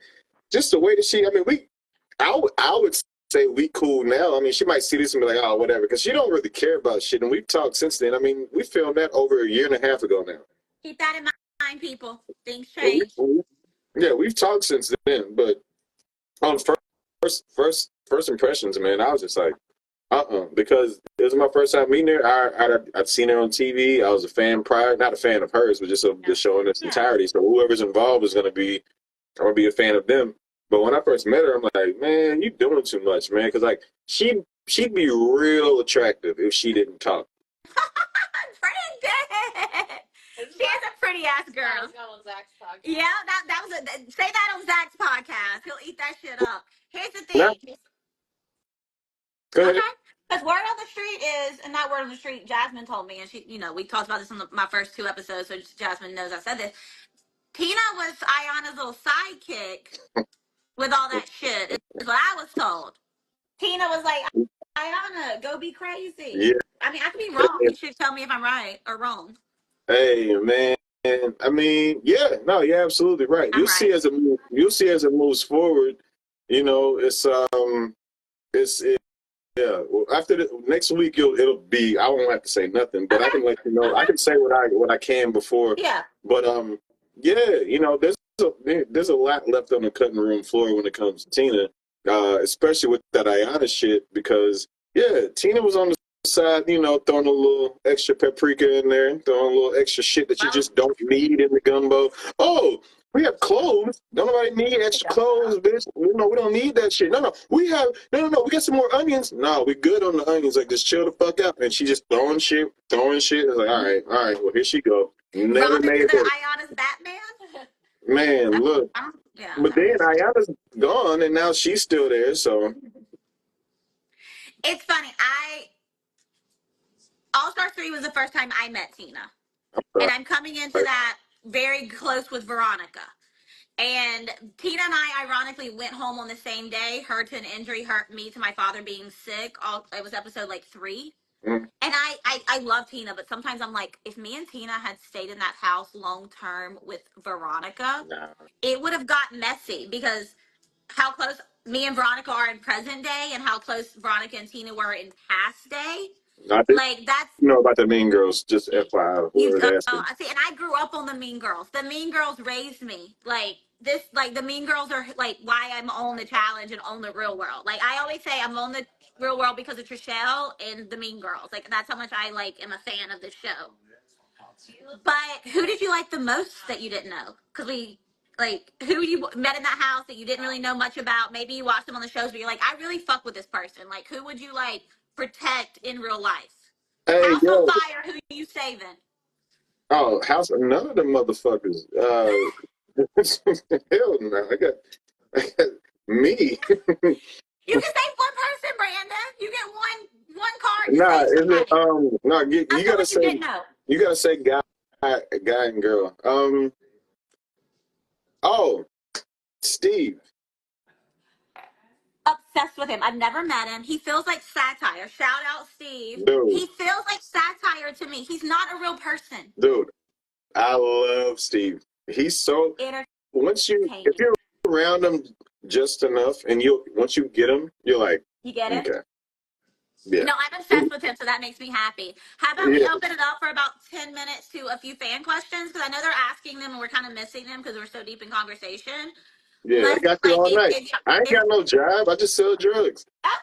just the way that I would say we cool now. I mean, she might see this and be like, oh, whatever, because she don't really care about shit. And we've talked since then. I mean, we filmed that over a year and a half ago now. Keep that in mind, people. Things change. Yeah, we've talked since then. But on first impressions, man, I was just like, because it was my first time meeting her. I'd seen her on TV. I was a fan prior, not a fan of hers, but just of the show in its entirety. So whoever's involved is I'm gonna be a fan of them. But when I first met her, I'm like, man, you doing too much, man. Because like she'd be real attractive if she didn't talk. She is a pretty ass girl. Yeah, that was say that on Zach's podcast. He'll eat that shit up. Here's the thing. Go ahead. Okay. Because word on the street is, and not word on the street, Jasmine told me, and she, we talked about this on my first 2 episodes, so Jasmine knows I said this. Tina was Ayanna's little sidekick with all that shit, is what I was told. Tina was like, Ayanna, go be crazy. Yeah. I mean, I could be wrong. You should tell me if I'm right or wrong. Hey, man. I mean, yeah, no, you're absolutely right. I'm You'll see as it moves forward, yeah. Well, after next week, it'll be. I won't have to say nothing, but I can let you know. I can say what I can before. Yeah. But yeah, there's a lot left on the cutting room floor when it comes to Tina, especially with that Ayanna shit. Because Tina was on the side, throwing a little extra paprika in there, throwing a little extra shit that you just don't need in the gumbo. Oh, we have clothes. Don't nobody need extra clothes, bitch. We don't need that shit. No, we got some more onions. No, we good on the onions. Like, just chill the fuck out. And she just throwing shit. It's like, all right, well, here she go. Never Robin, made is it. it Ayanna's Batman? Man, look. Yeah. But then Ayanna's gone, and now she's still there, so. It's funny. All-Star 3 was the first time I met Tina. And I'm coming into that very close with Veronica. And Tina and I, ironically, went home on the same day. Her to an injury, me to my father being sick. It was episode 3. And I love Tina, but sometimes I'm like, if me and Tina had stayed in that house long term with Veronica, it would have got messy because how close me and Veronica are in present day and how close Veronica and Tina were in past day. That's about the Mean Girls, just FYI. See, and I grew up on the Mean Girls. The Mean Girls raised me. The Mean Girls are why I'm on the challenge and on the Real World. I always say I'm on the Real World because of Trishelle and the Mean Girls. That's how much I am a fan of this show. But who did you like the most that you didn't know? Because who you met in that house that you didn't really know much about? Maybe you watched them on the shows, but you're like, I really fuck with this person. Who would you protect in real life? Hey, House on Fire, who are you saving? Oh, none of them motherfuckers. Hell no. I got me. You can say one person, Brandon. You get one card. You gotta say guy and girl. Steve. Obsessed with him. I've never met him. He feels like satire. Shout out Steve. Dude. He feels like satire to me. He's not a real person. Dude, I love Steve. He's so if you're around him just enough, and once you get him, you're like, you get it. Okay. Yeah. No, I'm obsessed with him, so that makes me happy. How about we open it up for about 10 minutes to a few fan questions? Because I know they're asking them, and we're kind of missing them because we're so deep in conversation. Yeah, I got you all night. I ain't got no job. I just sell drugs. I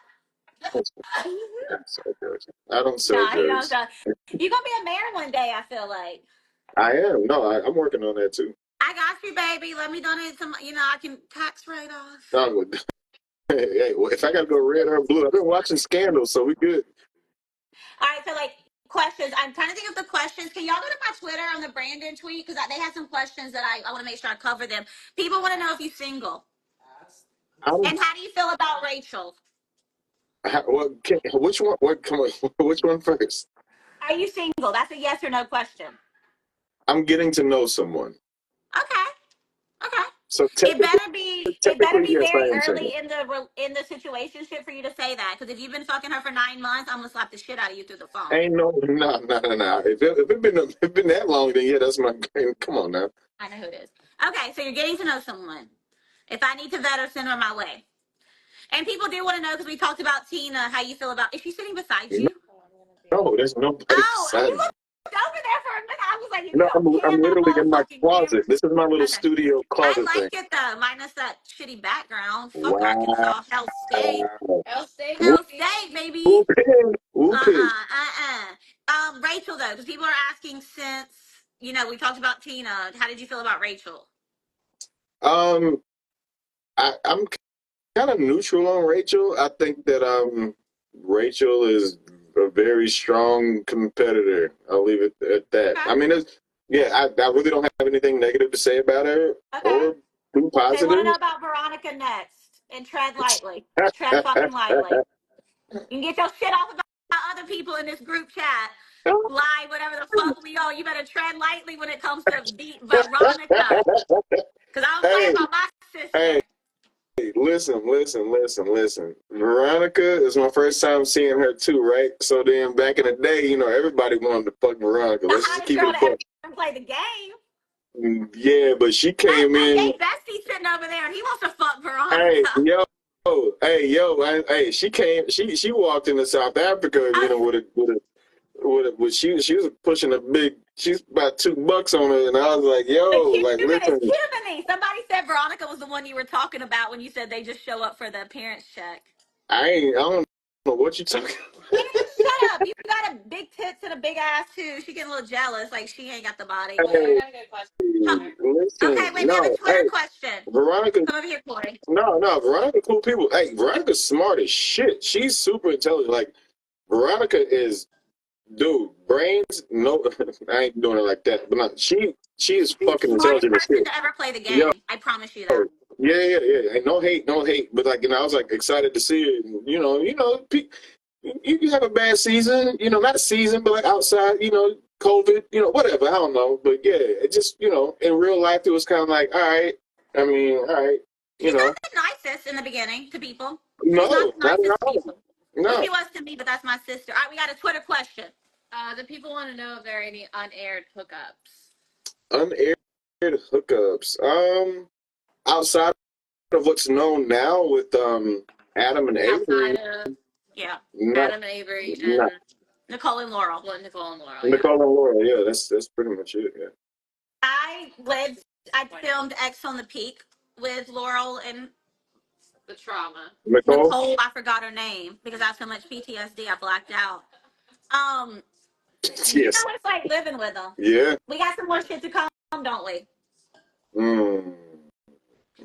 don't sell drugs. You're going to be a mayor one day, I feel like. I am. No, I'm working on that, too. I got you, baby. Let me donate some, I can tax write-off. Hey, if I got to go red or blue, I've been watching Scandal, so we good. All right, so, questions. I'm trying to think of the questions. Can y'all go to my Twitter on the Brandon tweet? Because they have some questions that I want to make sure I cover them. People want to know if you're single. And how do you feel about Rachel? Which one? Which one first? Are you single? That's a yes or no question. I'm getting to know someone. Okay. So it better be very early in the situationship for you to say that. Because if you've been fucking her for 9 months, I'm gonna slap the shit out of you through the phone. Ain't no. If it been that long, then yeah, that's my. Come on now. I know who it is. Okay, so you're getting to know someone. If I need to vet her, send her my way. And people do want to know because we talked about Tina. How you feel about? Is she sitting beside you? No, there's nobody beside you looked over there for a minute. I was like, I'm literally in my closet. This is my little studio closet. I like it though, minus that shitty background. Fuck Arkansas, Hell State. Hell State, baby. Rachel though, because people are asking since we talked about Tina. How did you feel about Rachel? I'm kind of neutral on Rachel. I think that Rachel is a very strong competitor. I'll leave it at that. Okay. I mean, yeah, I really don't have anything negative to say about her or too They want to positive. know about Veronica next. And tread lightly. Tread fucking lightly. You can get your shit off about other people in this group chat. Lie, whatever the fuck we are. You better tread lightly when it comes to beat Veronica. Because I don't play Hey, about my sister. hey, listen. Veronica is my first time seeing her too, right? So then back in the day, you know, everybody wanted to fuck Veronica. The Let's just hottest keep girl it to fun. ever play the game. Yeah, but she came My in. gay bestie sitting over there and he wants to fuck Hey, Veronica. she came. She walked into South Africa, you know, she was pushing a big. She's about $2 on her, and I was like, The yo, like, Cuban is listen, Cuban-y. Somebody said Veronica was the one you were talking about when you said they just show up for the appearance check. I don't know what you talking. Man, shut up. You got a big tits and a big ass too. She getting a little jealous, like she ain't got the body. Hey, I got a good question. listen, Okay, wait, we have a no, Twitter hey, question. Veronica. Come over here, Corey. No, Veronica, cool people. Hey, Veronica's smart as shit. She's super intelligent. Like, Veronica is, dude, brains. No, I ain't doing it like that. But no, she is fucking Smartest intelligent as person shit. to ever play the Yo, game. I promise you that. yeah. Hey, no hate. But like, you know, I was like excited to see it. And, you know, you have a bad season. You know, not a season, but like outside. You know, COVID. You know, whatever. I don't know. But yeah, it just, you know, in real life, it was kind of like, all right. I mean, all right. You She's know, not the nicest in the beginning to people. no, She's not the not nicest at to all. people. Well, No, she was to me, but that's my sister. All right, we got a Twitter question. The people want to know if there are any unaired hookups. unaired hookups. Outside of what's known now with Adam and Avery, Outside of Yeah. not Adam and Avery not and Nicole and Laurel. Nicole and Laurel, yeah. Nicole and Laura. Yeah, that's pretty much it. Yeah. I filmed X on the Peak with Laurel and The trauma. Nicole. Nicole. I forgot her name because I have so much PTSD I blacked out. You know Yes. what it's like living with them. Yeah. We got some more shit to come, don't we? Mm.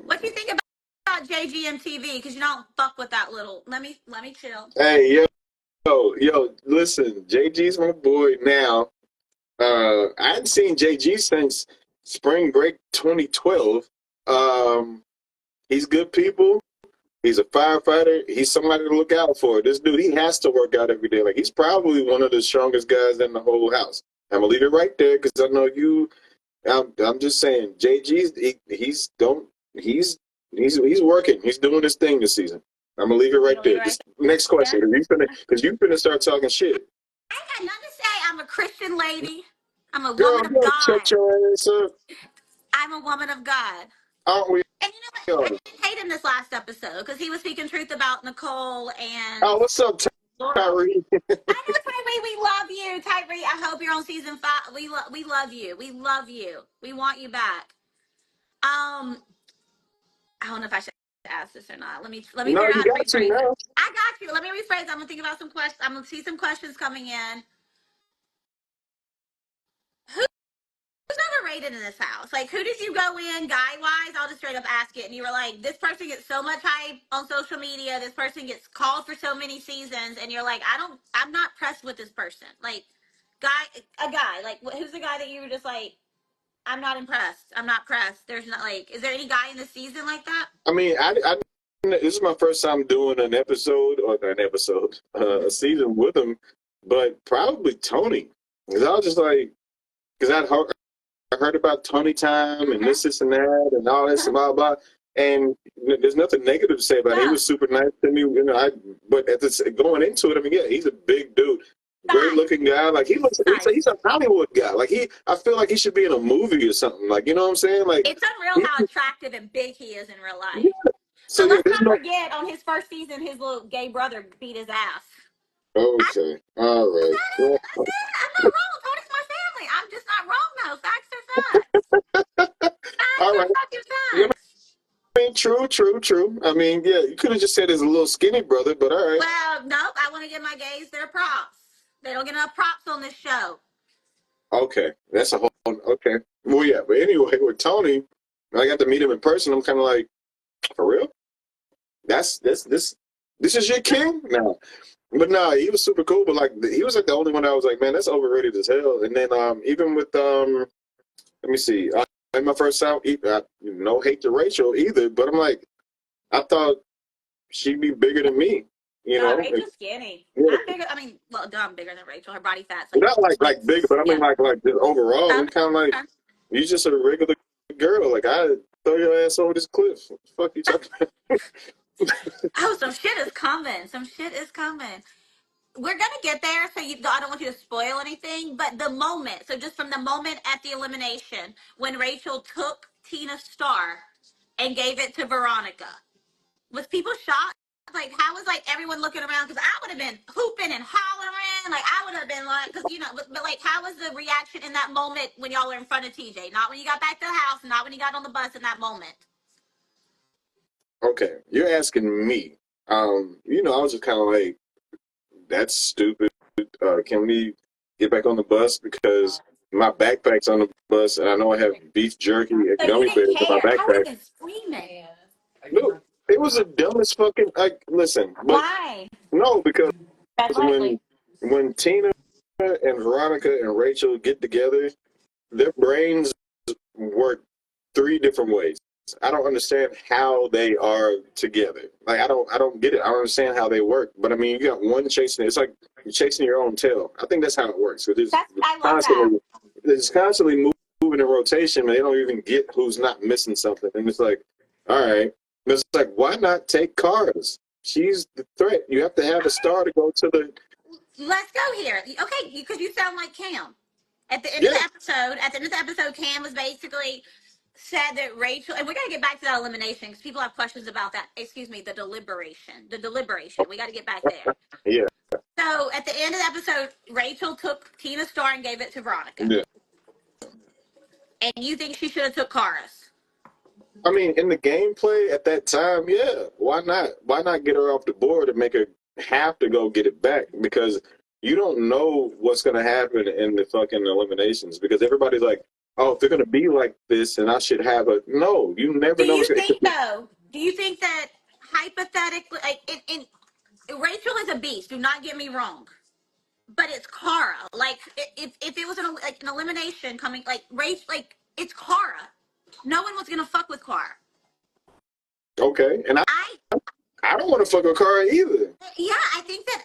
What do you think about JGMTV? Because you don't fuck with that little. Let me chill. Hey, yo, listen, JG's my boy now. I hadn't seen JG since spring break 2012. He's good people. He's a firefighter. He's somebody to look out for. This dude, he has to work out every day. Like, he's probably one of the strongest guys in the whole house. I'm gonna leave it right there because I know you. I'm just saying, he's working. He's doing his thing this season. I'm gonna leave it right there. Just next question, because you finna start talking shit. I ain't got nothing to say. I'm a Christian lady. I'm a Girl, woman of you shut God. your ass up. I'm a woman of God. Aren't we And you know what? I all? didn't hate him this last episode because he was speaking truth about Nicole and Oh, what's up, Laurel. Tyree? I know, Tyree. We love you, Tyree. I hope you're on season 5. We love you. We love you. We want you back. I don't know if I should ask this or not. Let me No, figure out you how to got to rephrase it. now. I got you. Let me rephrase. I'm gonna think about some questions. I'm gonna see some questions coming in. Who's overrated in this house? Like, who did you go in guy wise? I'll just straight up ask it. And you were like, this person gets so much hype on social media. This person gets called for so many seasons, and you're like, I'm not pressed with this person. Like, a guy. Like, who's the guy that you were just like, I'm not impressed. I'm not pressed. There's not like, is there any guy in the season like that? I mean, this is my first time doing a season with him, but probably Tony. Because I was just like, because I heard about Tony time and this and that and all this and blah blah. And there's nothing negative to say about it. He was super nice to me, you know. But going into it, I mean, yeah, he's a big dude, great looking guy. Like he's a Hollywood guy. Like I feel like he should be in a movie or something. Like, you know what I'm saying? Like, it's unreal how attractive and big he is in real life. Yeah. So let's not forget, on his first season, his little gay brother beat his ass. Okay. All right. I'm not wrong. Tony's my family. I'm just not wrong, though. Facts are facts. All right. Facts. I mean, true. I mean, yeah, you could have just said he's a little skinny brother, but all right. Well, nope. I want to give my gays their props. They don't get enough props on this show. Okay. That's a whole, okay. Well, yeah, but anyway, with Tony, I got to meet him in person. I'm kind of like, for real? This is your king? No. But no, he was super cool, but like, he was like the only one I was like, man, that's overrated as hell. And then even with let me see. In my first time, no hate to Rachel either, but I'm like, I thought she'd be bigger than me. You know, Rachel's skinny. yeah. I'm bigger. I mean, well, no, I'm bigger than Rachel. Her body fat's Not like bigger, but I mean like just overall. It's kind of like you just a regular girl. Like I throw your ass over this cliff. Fuck you talking about? Oh, some shit is coming. Some shit is coming. We're gonna get there, so I don't want you to spoil anything. But the moment, so just from the moment at the elimination when Rachel took Tina's star and gave it to Veronica, was people shocked? Like, how was like everyone looking around? Because I would have been hooping and hollering. Like, I would have been like, because but like, how was the reaction in that moment when y'all were in front of TJ? Not when you got back to the house, not when you got on the bus in that moment. Okay, you're asking me. I was just kind of like, that's stupid. Can we get back on the bus because my backpack's on the bus and I know I have beef jerky and gummy bears in my backpack. I would have been screaming. No, it was the dumbest fucking. Listen, but why? No, because when Tina and Veronica and Rachel get together, their brains work 3 different ways. I don't understand how they are together. Like I don't get it. I don't understand how they work. But I mean, you got one chasing. It's like you're chasing your own tail. I think that's how it works. It's constantly moving in rotation, and they don't even get who's not missing something. And it's like, all right. It's like, why not take Cars? She's the threat. You have to have a star to go to the. Let's go here. Okay, because you sound like Cam. At the end of the episode, Cam was basically said that Rachel, and we got to get back to that elimination because people have questions about that. Excuse me, the deliberation. We got to get back there. Yeah. So at the end of the episode, Rachel took Tina's star and gave it to Veronica. Yeah. And you think she should have took Cara's? I mean, in the gameplay at that time, yeah. Why not? Why not get her off the board and make her have to go get it back? Because you don't know what's going to happen in the fucking eliminations. Because everybody's like, oh, if they're going to be like this, and I should have a. No, you never know. Do you think that hypothetically, like, Rachel is a beast. Do not get me wrong. But it's Cara. Like, if it was an elimination coming, like, Rachel, like, it's Cara. No one was gonna fuck with Cara. Okay, and I don't want to fuck with Cara either. Yeah, I think that.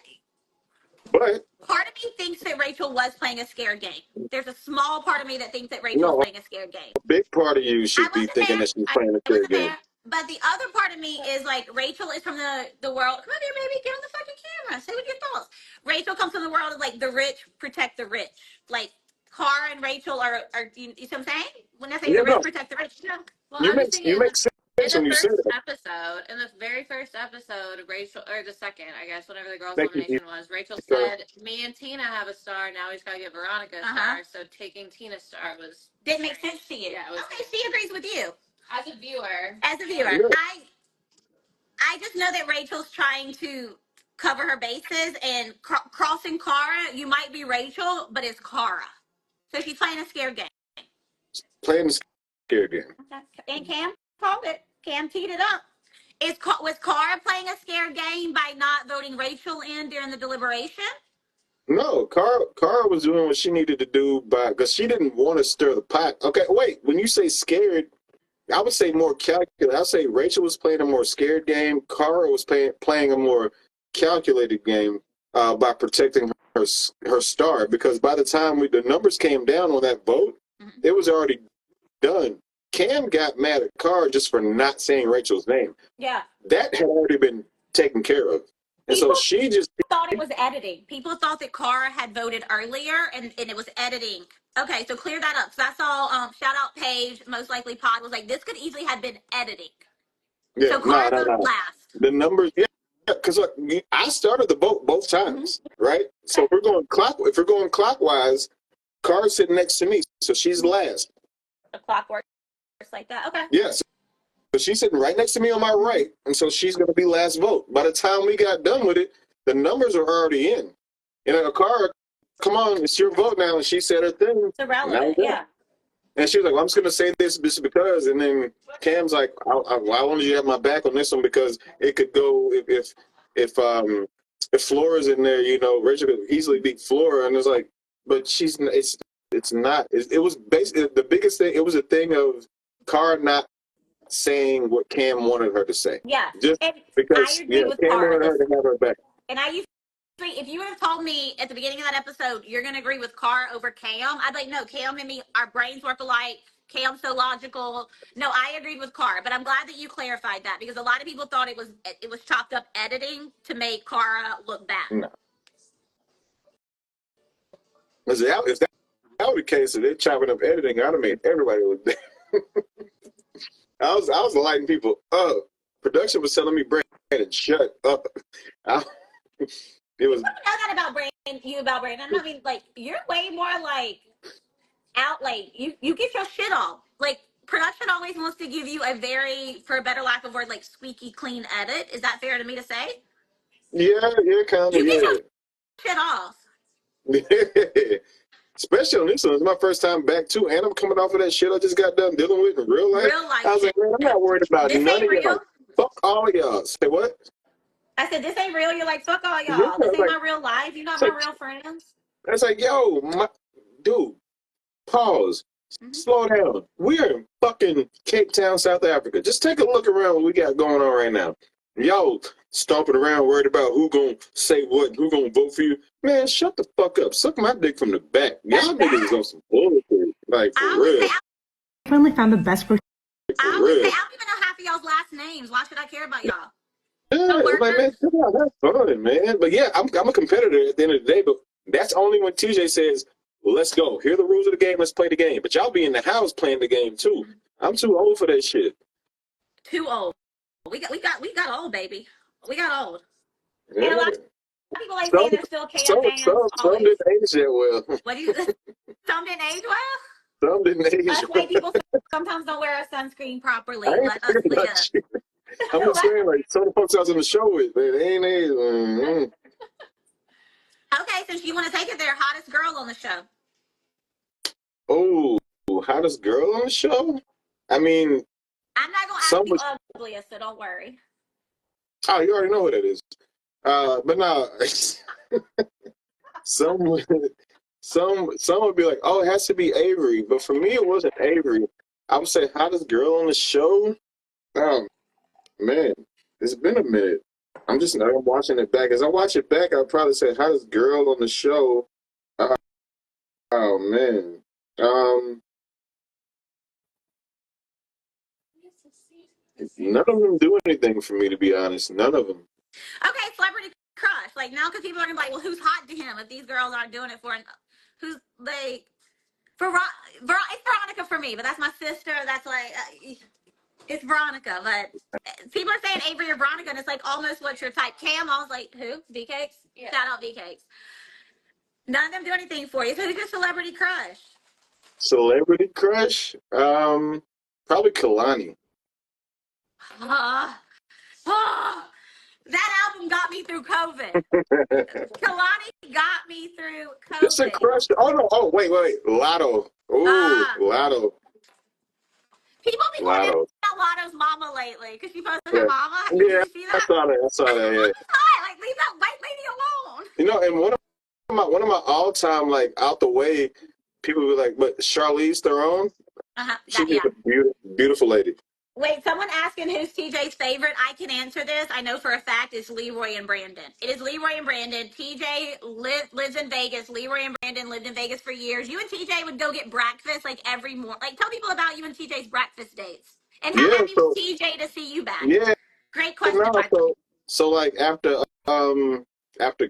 But part of me thinks that Rachel was playing a scared game. There's a small part of me that thinks that Rachel was playing a scared game. A big part of you should be thinking that she's playing a scared game. But the other part of me is like, Rachel is from the world. Come on here, baby. Get on the fucking camera. Say what your thoughts. Rachel comes from the world of like the rich protect the rich. Like Cara and Rachel are you know what I'm saying? When I say the rich protect the rich, you know. Well, you make sense. In the very first episode, Rachel, or the second, I guess, whenever the girls' elimination was, Rachel said, "Me and Tina have a star. Now he's got to get Veronica a star." So taking Tina's star didn't make sense to you. Yeah, okay, she agrees with you. As a viewer, I just know that Rachel's trying to cover her bases and crossing Cara. You might be Rachel, but it's Cara, so she's playing a scared game. Playing a scared game. And Cam called it. Cam teed it up. Was Cara playing a scared game by not voting Rachel in during the deliberation? No, Cara was doing what she needed to do because she didn't want to stir the pot. Okay, wait. When you say scared, I would say more calculated. I'd say Rachel was playing a more scared game. Cara was playing a more calculated game by protecting her star. Because by the time the numbers came down on that vote, it was already done. Cam got mad at Cara just for not saying Rachel's name. Yeah. That had already been taken care of. And so she just thought it was editing. People thought that Cara had voted earlier and it was editing. Okay, so clear that up. So I saw shout out Paige, most likely Pod was like, this could easily have been editing. Yeah, so Cara voted last. The numbers, because I started the vote both times, right? So if we're going clockwise, Cara's sitting next to me, so she's last. The clock works like that. Okay. Yes. So she's sitting right next to me on my right, and so she's going to be last vote. By the time we got done with it, the numbers are already in. Cara, come on, it's your vote now. And she said her thing. It's irrelevant, yeah. And she was like, well, I'm just going to say this because, and then Cam's like, I wanted you to have my back on this one because it could go, if Flora's in there, Rachel could easily beat Flora. And it's like, but it's it's not. It was basically the biggest thing. It was a thing of Cara not saying what Cam wanted her to say. Yeah, just and because I agree with Cam Cara. wanted her to have her back. And I usually, if you would have told me at the beginning of that episode, you're going to agree with Cara over Cam, I'd be like, no, Cam and me, our brains work alike. Cam's so logical. No, I agreed with Cara, but I'm glad that you clarified that because a lot of people thought it was chopped up editing to make Cara look bad. No. If that were the case, if they're chopping up editing, I'd have made everybody look bad. I was lighting people up. Production was telling me, Brandon, shut up. It was. I know that about Brandon. I mean, like, you're way more like out. Like, you get your shit off. Like, production always wants to give you a very, for a better lack of word, like squeaky clean edit. Is that fair to me to say? Yeah, kind of. You get your shit off. Especially on this one. It's my first time back too, and I'm coming off of that shit I just got done dealing with in real life. I was like, man, I'm not worried about this none of real? y'all. Fuck all of y'all. Say what? I said, this ain't real. You're like, fuck all y'all. Yeah, this ain't my real life. You're not my real friends. It's like, yo, dude, pause. Slow down. We're in fucking Cape Town, South Africa. Just take a look around what we got going on right now. Y'all stomping around worried about who gonna say what, who gonna vote for you. Man, shut the fuck up. Suck my dick from the back. Y'all niggas is on some bullshit. Like, for real. I finally found the best person. I don't even know half of y'all's last names. Why should I care about y'all? Yeah, like, man, that's fun, man. But yeah, I'm a competitor at the end of the day, but that's only when TJ says, well, let's go. Here are the rules of the game. Let's play the game. But y'all be in the house playing the game too. I'm too old for that shit. Too old. We got old, baby. We got old. Yeah. And a lot of people like saying they're still Cam fans. Some didn't age that well. What do you? Some didn't age well. Some didn't age well. That's why people sometimes don't wear a sunscreen properly. Let us live. I'm just saying, like, some of the folks I was on the show with, man, they ain't age. Okay, since you want to take it there, hottest girl on the show. Oh, hottest girl on the show? I mean, I'm not going to ask you ugliest, so don't worry. Oh, you already know what it is. But no, some would be like, oh, it has to be Avery. But for me, it wasn't Avery. I would say hottest girl on the show. Man, it's been a minute. I'm watching it back. As I watch it back, I'll probably say hottest girl on the show. Oh man. None of them do anything for me, to be honest. None of them. Okay, celebrity crush. Like, now, because people are going to be like, well, who's hot to him if these girls aren't doing it for him? Who's, like, it's Veronica for me, but that's my sister. That's like, it's Veronica. But people are saying Avery or Veronica, and it's like almost what's your type. Cam, I was like, who? V-Cakes? Yeah. Shout out V-Cakes. None of them do anything for you. So who's your celebrity crush? Celebrity crush? Probably Kalani. That album got me through COVID. Kalani got me through COVID. It's a crush. Oh, no. Oh, wait. Lotto. Ooh, Lotto. People be going about Lotto's mama lately because she posted her mama. Yeah, you see that? I saw that. Yeah. Like, leave that white lady alone. You know, and one of my all-time, like, out the way, people be like, but Charlize Theron? She's a beautiful lady. Wait, someone asking who's TJ's favorite. I can answer this. I know for a fact it's Leroy and Brandon. It is Leroy and Brandon. TJ lives in Vegas. Leroy and Brandon lived in Vegas for years. You and TJ would go get breakfast like every morning. Like, tell people about you and TJ's breakfast dates. And how happy was TJ to see you back? Yeah. Great question. So like after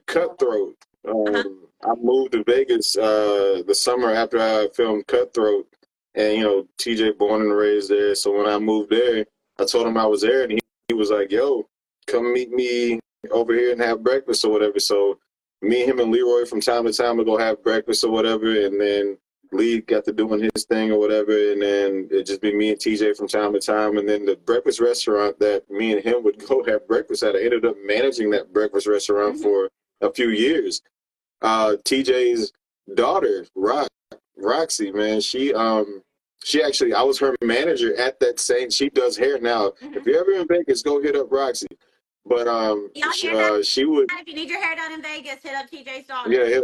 Cutthroat, I moved to Vegas the summer after I filmed Cutthroat. And, you know, TJ born and raised there. So when I moved there, I told him I was there. And he was like, yo, come meet me over here and have breakfast or whatever. So me, him, and Leroy from time to time would go have breakfast or whatever. And then Lee got to doing his thing or whatever. And then it'd just be me and TJ from time to time. And then the breakfast restaurant that me and him would go have breakfast at, I ended up managing that breakfast restaurant for a few years. TJ's daughter, Roxy, man, she actually, I was her manager at that she does hair now. If you're ever in Vegas, go hit up Roxy. But she would. If you need your hair done in Vegas, hit up TJ's daughter. Yeah,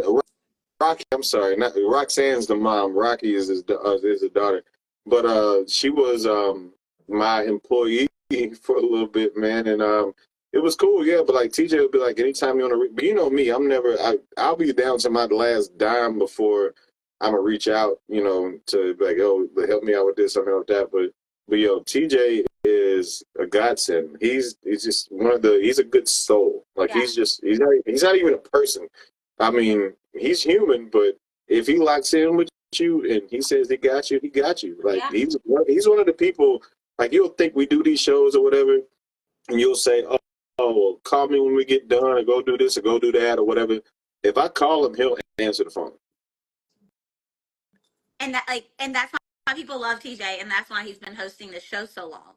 Rocky. I'm sorry, not Roxanne's the mom. Rocky is his daughter. But she was my employee for a little bit, man, and it was cool, yeah. But like TJ would be like, anytime you want to, but you know me, I'll be down to my last dime before I'm gonna reach out, to be like, oh, help me out with this, help me out with that. But yo, TJ is a godsend. He's just he's a good soul. Like Yeah. he's not even a person. I mean, he's human, but if he locks in with you and he says he got you, he got you. Like Yeah. he's one of the people. Like you'll think we do these shows or whatever, and you'll say, oh, call me when we get done, or go do this or go do that or whatever. If I call him, he'll answer the phone. And that's why people love TJ, and that's why he's been hosting the show so long.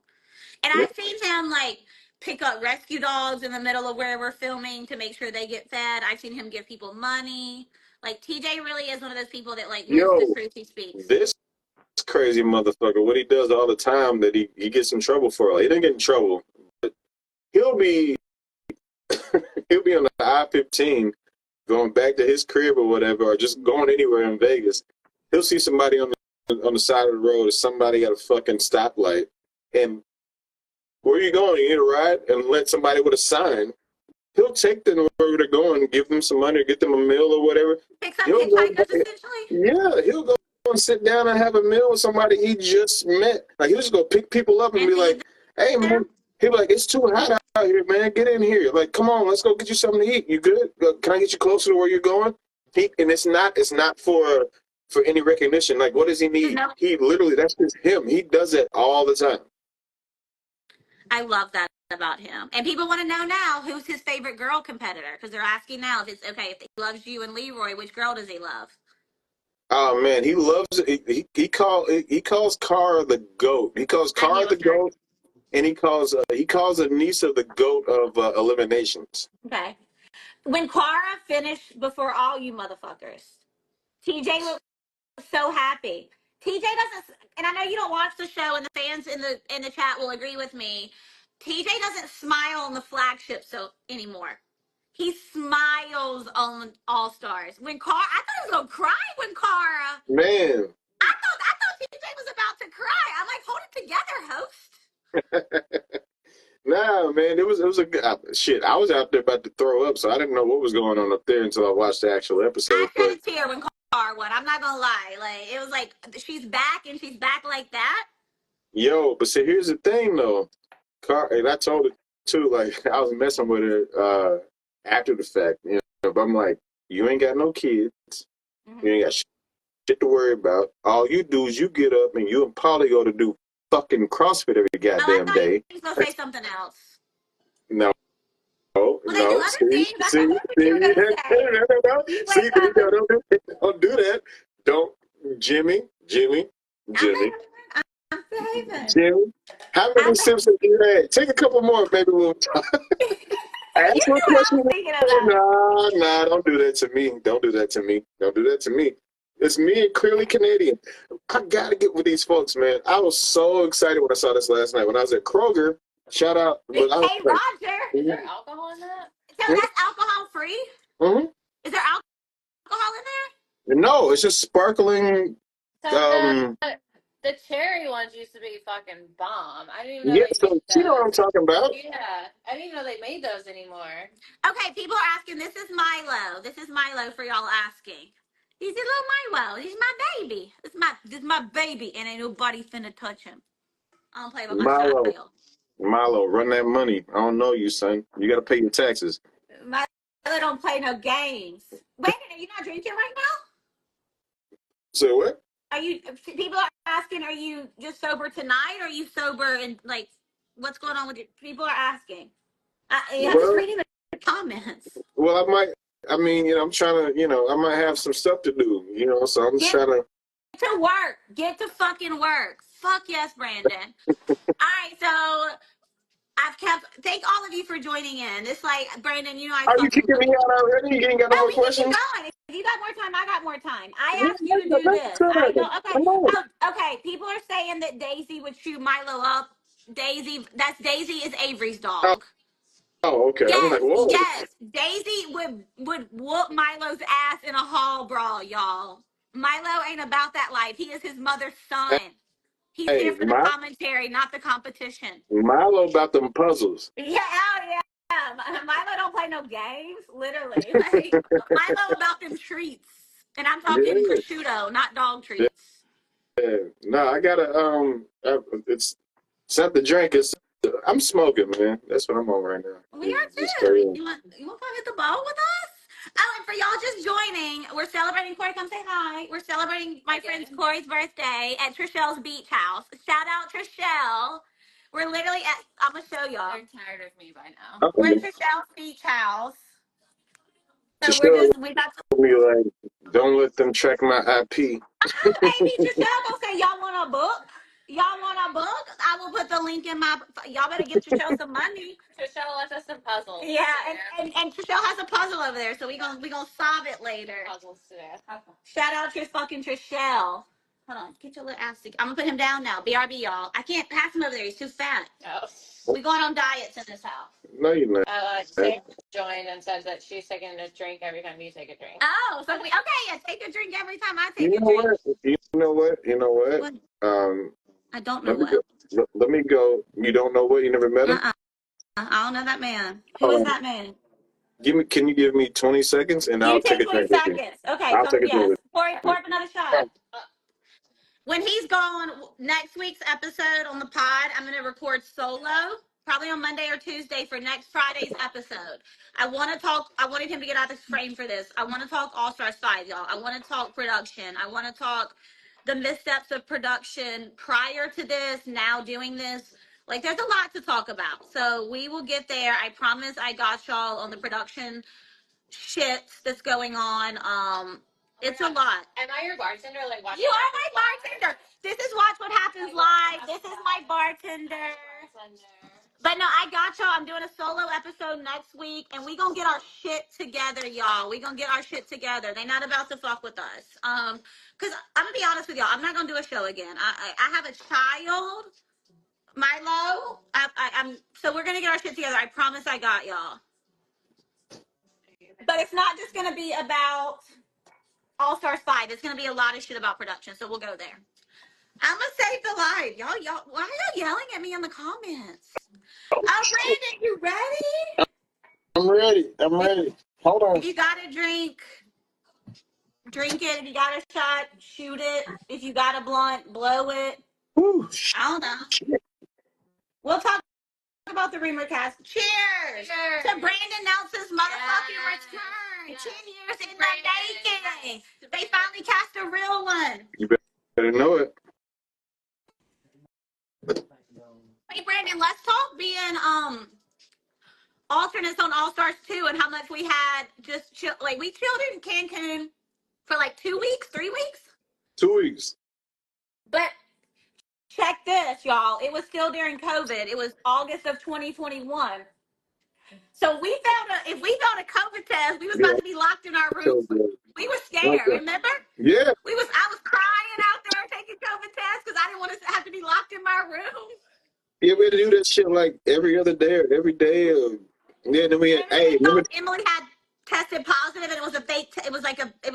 And Yeah. I've seen him like pick up rescue dogs in the middle of where we're filming to make sure they get fed. I've seen him give people money. Like TJ really is one of those people that like lives the truth he speaks. This crazy motherfucker, what he does all the time that he gets in trouble for. He didn't get in trouble, but he'll be on the I-15 going back to his crib or whatever, or just going anywhere in Vegas. He'll see somebody on the side of the road, or somebody at a fucking stoplight, and where are you going? You need a ride? And let somebody with a sign. He'll take them wherever they're going, give them some money, or get them a meal or whatever. Pick some hitchhikers essentially. Yeah, he'll go and sit down and have a meal with somebody he just met. Like he'll just go pick people up and be like, "Hey man," he'll be like, "It's too hot out here, man. Get in here. Like, come on, let's go get you something to eat. You good? Can I get you closer to where you're going?" And it's not for any recognition. Like, what does he need? No. He literally, that's just him. He does it all the time. I love that about him. And people want to know now who's his favorite girl competitor, because they're asking now if it's okay, if he loves you and Leroy, which girl does he love? Oh man, he loves it. He calls Cara the goat. He calls Cara the goat, and he calls Anissa the goat of eliminations. Okay. When Cara finished before all you motherfuckers, TJ was so happy. TJ doesn't, and I know you don't watch the show, and the fans in the chat will agree with me. TJ doesn't smile on the flagship anymore. He smiles on All Stars. When Cara, I thought he was gonna cry when Cara. Man. I thought TJ was about to cry. I'm like, hold it together, host. Nah, man, it was a good shit. I was out there about to throw up, so I didn't know what was going on up there until I watched the actual episode. I shed a tear when Cara won. I'm not gonna lie. Like it was like she's back, and she's back like that. Yo, but see, here's the thing though, and I told her too. Like I was messing with her after the fact, But I'm like, you ain't got no kids. Mm-hmm. You ain't got shit to worry about. All you do is you get up and you and Polly go to do fucking CrossFit every goddamn day. He's gonna say something else. No. Well, they do other things. Don't do that. Don't, Jimmy. How many sips have you had? Take a couple more, maybe we'll talk. Ask me a question. Nah, don't do that to me. Don't do that to me. It's me and Clearly Canadian. I gotta get with these folks, man. I was so excited when I saw this last night. When I was at Kroger, shout out. Hey, Roger. Is there alcohol in that? So that's alcohol free? Mm-hmm. Is there alcohol in there? No, it's just sparkling. So the cherry ones used to be fucking bomb. I didn't even know. Yeah, so you know what I'm talking about. Yeah, I didn't even know they made those anymore. Okay, people are asking. This is Milo for y'all asking. He's a little Milo. He's my baby. This is my baby, and ain't nobody finna touch him. I don't play with my child. Milo, run that money. I don't know you, son. You got to pay your taxes. Milo don't play no games. Wait a minute, are you not drinking right now? So what? People are asking, are you just sober tonight, or are you sober and like, what's going on with you? People are asking. I'm just reading the comments. Well, I'm trying to, I might have some stuff to do, so I'm trying to. Get to work. Get to fucking work. Fuck yes, Brandon. All right, so thank all of you for joining in. It's like, Brandon, Are you kicking me out already? You ain't got no more questions? Going. If you got more time, I got more time. I asked you to do this. Okay, people are saying that Daisy would chew Milo up. Daisy is Avery's dog. Oh, okay. I'm like, Yes, whoa. yes. Daisy would whoop Milo's ass in a hall brawl, y'all. Milo ain't about that life. He is his mother's son. He's here Hey, for the commentary, not the competition. Milo about them puzzles. Yeah, oh yeah. Milo don't play no games, literally. Like Milo about them treats. And I'm talking Yeah, prosciutto, not dog treats. yeah. No, I gotta it's not the drink. It's I'm smoking, man. That's what I'm on right now. We are Just too. You want to come hit the ball with us? Oh, and for y'all just joining, we're celebrating Corey. Come say hi. We're celebrating my friend's Corey's birthday at Trishelle's beach house. Shout out Trishelle. We're literally at. I'm gonna show y'all. They're tired of me by now. We're at okay. Trishelle's beach house. To So we about to. me like, don't let them track my IP. Maybe Trishelle gonna say y'all want a book. Y'all want a book? I will put the link in my. Y'all better give Trishelle some money. Trishelle left us some puzzles. Yeah, and Trishelle has a puzzle over there, so we gonna solve it later. Puzzles today. Shout out to fucking Trishelle. Hold on, get your little ass. I'm gonna put him down now. BRB, y'all. I can't pass him over there. He's too fat. Oh. We going on diets in this house. No, you're not. Sam joined and says that she's taking a drink every time you take a drink. Oh, so yeah, take a drink every time I take You a know drink. what? You know what? You know what? What? Um, I don't know let me what. go. Let me go. You don't know what? You never met him? I don't know that man. Who is that man? Can you give me 20 seconds and You I'll take take a 20 drink with you. seconds. Okay, I'll so take a drink yes. with Pour up another shot. When he's gone, next week's episode on the pod, I'm going to record solo, probably on Monday or Tuesday for next Friday's episode. I wanted him to get out of this frame for this. I want to talk All Stars 5, y'all. I want to talk production. I want to talk the missteps of production prior to this, now doing this. Like, there's a lot to talk about. So we will get there. I promise I got y'all on the production shit that's going on. It's a lot. Am I your bartender? Like, watching You are my bartender. This is Watch What Happens Live. This is my bartender. But no, I got y'all. I'm doing a solo episode next week, and we gonna get our shit together, y'all. We gonna get our shit together. They not about to fuck with us. Cause I'm gonna be honest with y'all. I'm not gonna do a show again. I have a child, Milo. I'm so we're gonna get our shit together. I promise I got y'all. But it's not just gonna be about All Stars 5. It's gonna be a lot of shit about production. So we'll go there. I'm gonna save the live. Y'all, why are y'all yelling at me in the comments? Oh, Brandon, you ready? I'm ready. I'm ready. Hold on. If you got a drink, drink it. If you got a shot, shoot it. If you got a blunt, blow it. Whew. I don't know. We'll talk about the rumor cast. Cheers to Brandon Nelson's motherfucking return. 10 years in the making. They finally cast a real one. You better know it. Hey, Brandon, let's talk being alternates on All Stars 2 and how much we had just chill. Like, we chilled in Cancun for like 2 weeks, 3 weeks. 2 weeks. But check this, y'all. It was still during COVID. It was August of 2021. So if we found a COVID test, we was about to be locked in our room. We were scared, remember? Yeah. I was crying out there taking COVID tests because I didn't want to have to be locked in my room. Yeah, we had to do that shit like every other day or every day. Yeah, then we had, Emily had tested positive and it was a fake, it was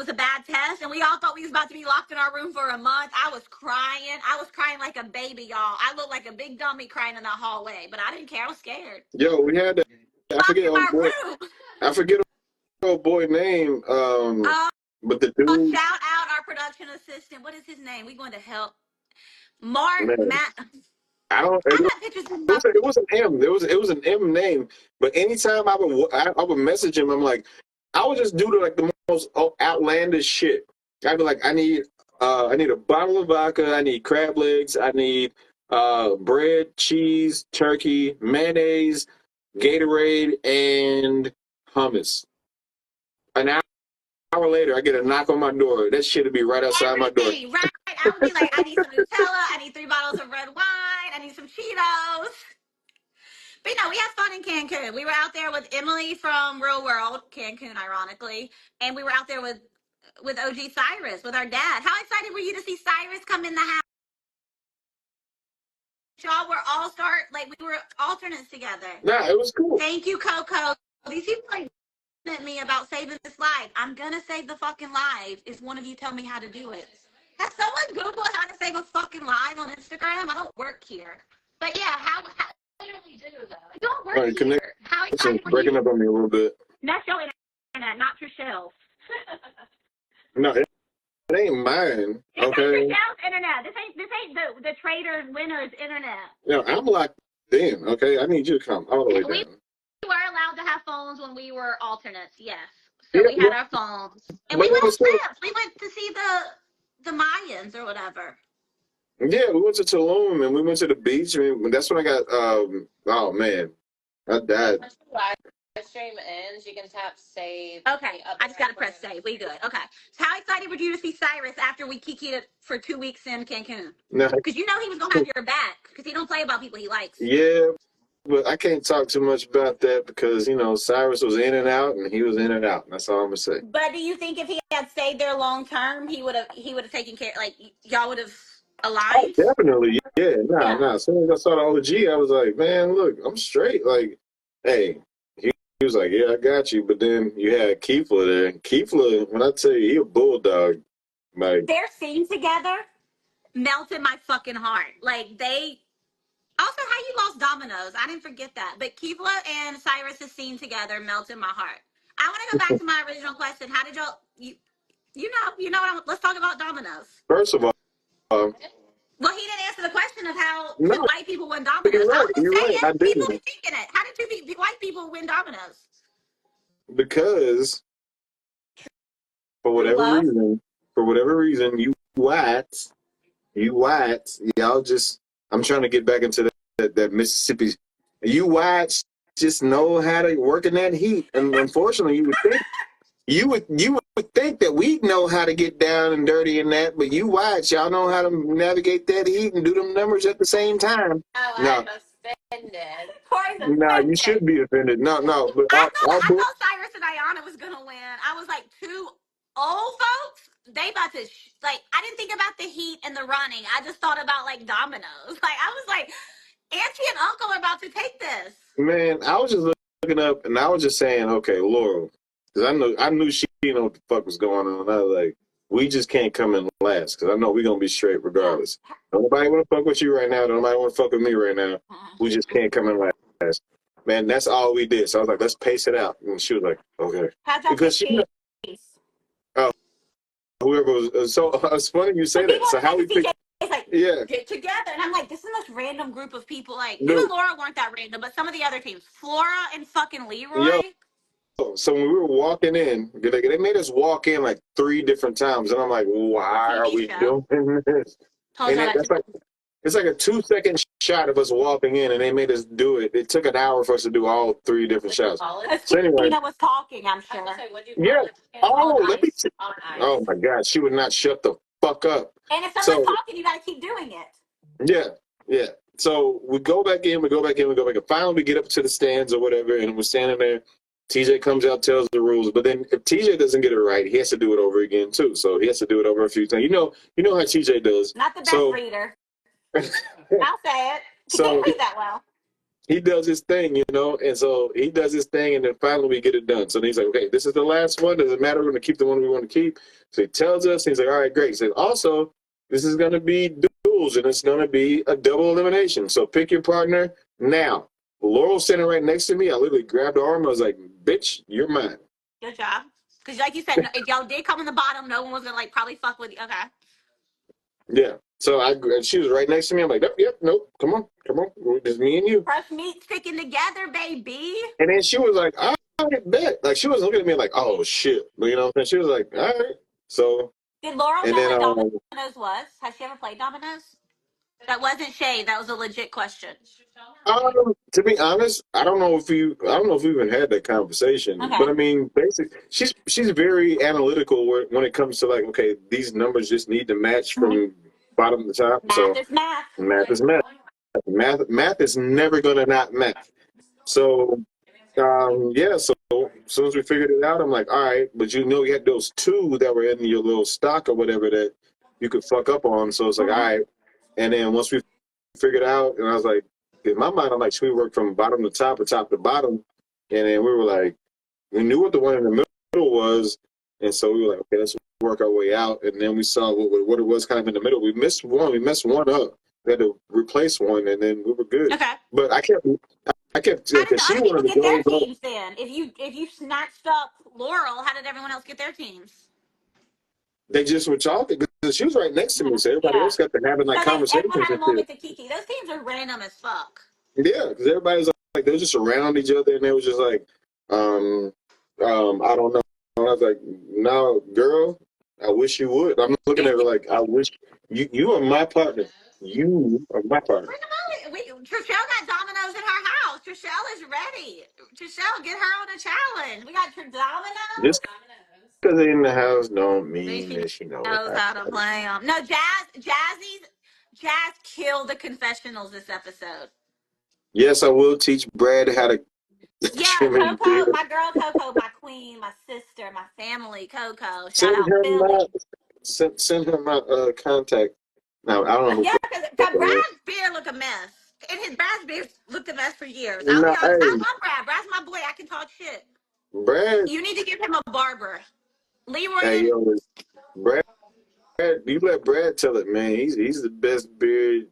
a bad test. And we all thought we was about to be locked in our room for a month. I was crying. I was crying like a baby, y'all. I looked like a big dummy crying in that hallway, but I didn't care. I was scared. Yo, we had that. I forget old boy name. But the dude. Shout out our production assistant. What is his name? We going to help. Matt. I don't. It was an M. It was an M name. But anytime I would message him, I'm like, I would just do the most outlandish shit. I'd be like, I need a bottle of vodka. I need crab legs. I need bread, cheese, turkey, mayonnaise, Gatorade, and hummus. An hour later, I get a knock on my door. That shit would be right outside my door. Right. I would be like, I need some Nutella. I need 3 bottles of red wine. I need some Cheetos. But we had fun in Cancun. We were out there with Emily from Real World, Cancun, ironically, and we were out there with OG Cyrus, with our dad. How excited were you to see Cyrus come in the house? y'all were like we were alternates together. Nah, it was cool. Thank you, Coco. These people like at me about saving this live. I'm gonna save the fucking live if one of you tell me how to do it. Has someone Googled how to save a fucking live on Instagram? I don't work here. But yeah, how literally do though? I don't work right, here. How excited were breaking you? up on me a little bit. That's your internet, not Trichelle's. No, it ain't mine. It's Okay. Trichelle's internet. This ain't the traders winners internet. You know, I'm locked in. Okay, I need you to come all the way down. We were allowed to have phones when we were alternates. Yes, so we had our phones, and we went on trips. We went to see the Mayans or whatever. Yeah, we went to Tulum and we went to the beach. I mean, that's when I got. Oh man, I died. Live stream ends, you can tap save. Okay, I just gotta press save. We good. Okay. So how excited were you to see Cyrus after we kikied it for 2 weeks in Cancun? No. Because you know he was gonna have your back because he don't play about people he likes. Yeah, but I can't talk too much about that because you know Cyrus was in and out and he was in and out. That's all I'm gonna say. But do you think if he had stayed there long term, he would have taken care? Like y'all would have aligned? Oh, definitely, yeah. Nah. As soon as I saw the OG, I was like, man, look, I'm straight. Like, hey. He was like, yeah, I got you. But then you had Keefler there. Keefler, when I tell you, he a bulldog. Like, their scene together melted my fucking heart. Like, they... Also, how you lost Dominos. I didn't forget that. But Keefler and Cyrus' scene together melted my heart. I want to go back to my original question. How did y'all... You know let's talk about Dominos. First of all... well, he didn't answer the question of how white people win Dominos. You're right. You're right. I didn't. People be thinking it. How did two white people win Dominos? Because for whatever reason, you whites, y'all just... I'm trying to get back into that Mississippi. You whites just know how to work in that heat, and unfortunately, you would think that we know how to get down and dirty in that, but you whites, y'all know how to navigate that heat and do them numbers at the same time. Oh, no. I'm offended. No, you should be offended. No. But I thought Cyrus and Ayanna was gonna win. I was like, two old folks. They about to I didn't think about the heat and the running. I just thought about like Dominoes. Like I was like, Auntie and Uncle are about to take this. Man, I was just looking up and I was just saying, okay, Laurel, because I knew she didn't know what the fuck was going on. I was like, we just can't come in last because I know we're gonna be straight regardless. Nobody want to fuck with you right now. Nobody want to fuck with me right now. We just can't come in last. Man, that's all we did. So I was like, let's pace it out. And she was like, okay. Because she, whoever was, so it's funny you say that. So how we pick? Get together, and I'm like, this is the most random group of people. Like, even Laura weren't that random, but some of the other teams, Flora and fucking Leroy. So when we were walking in, they made us walk in like 3 different times, and I'm like, why are we doing this? And it's like a 2-second shot of us walking in, and they made us do it. It took an hour for us to do all 3 different shots. So anyway, Tina was talking, I'm sure. Yeah. Oh, let me. Oh my God, she would not shut the fuck up. And if someone's talking, you gotta keep doing it. Yeah. So we go back in. And finally, we get up to the stands or whatever, and we're standing there. TJ comes out, tells the rules, but then if TJ doesn't get it right, he has to do it over again too. So he has to do it over a few times. You know how TJ does. Not the best reader. I'll say it. He can't read that well. He does his thing, and so he does his thing, and then finally we get it done. So then he's like, okay, this is the last one. Does it matter? We're going to keep the one we want to keep. So he tells us, he's like, all right, great. He said, also, this is going to be duels, and it's going to be a double elimination. So pick your partner now. Laurel's sitting right next to me. I literally grabbed her arm. I was like, bitch, you're mine. Good job. Because like you said, if y'all did come in the bottom, no one was going to probably fuck with you. Okay. Yeah. So she was right next to me. I'm like, yep, nope, come on. Just me and you. Fresh meat sticking together, baby. And then she was like, all right, bet. Like, she was looking at me like, oh, shit. But, and she was like, all right. So. Did Laurel know what Dominos was? Has she ever played Dominos? That wasn't shade. That was a legit question. To be honest, I don't know if we even had that conversation. Okay. But I mean, basically, she's very analytical when it comes to like, okay, these numbers just need to match from bottom to top. Math is math. Math is math. Math is never gonna not math. So, So as soon as we figured it out, I'm like, all right, but you had those 2 that were in your little stock or whatever that you could fuck up on. So it's like, all right. And then once we figured out, and I was like, in my mind, I'm like, should we work from bottom to top or top to bottom? And then we were like, we knew what the one in the middle was, and so we were like, okay, let's work our way out. And then we saw what it was kind of in the middle. We messed one up. We had to replace one, and then we were good. Okay. But I kept How did the she other people wanted to get their go. teams then? If you snatched up Laurel, how did everyone else get their teams? They just were talking because she was right next to me, so everybody else got to having like conversations. Everyone had a and moment shit. to Kiki. Those teams are random as fuck. Yeah, because everybody's like they were just around each other, and they was just like, I don't know. And I was like, no, girl, I wish you would. I'm looking at her like, I wish you are my partner. You are my partner. Trishelle got Domino's in her house. Trishelle is ready. Trishelle, get her on a challenge. We got Domino's. Just because they're in the house don't mean that she knows how to play them. No, Jazz killed the confessionals this episode. Yes, I will teach Brad how to. Yeah, Coco, my girl Coco, my queen, my sister, my family, Coco. Shout out Philly. Send her my contact. No, I don't know. Yeah, because Brad's beard look a mess. And Brad's beard looked a mess for years. I love Brad. Brad's my boy. I can talk shit. Brad. You need to give him a barber. Leroy. Hey, yo, Brad, you let Brad tell it, man. He's the best beard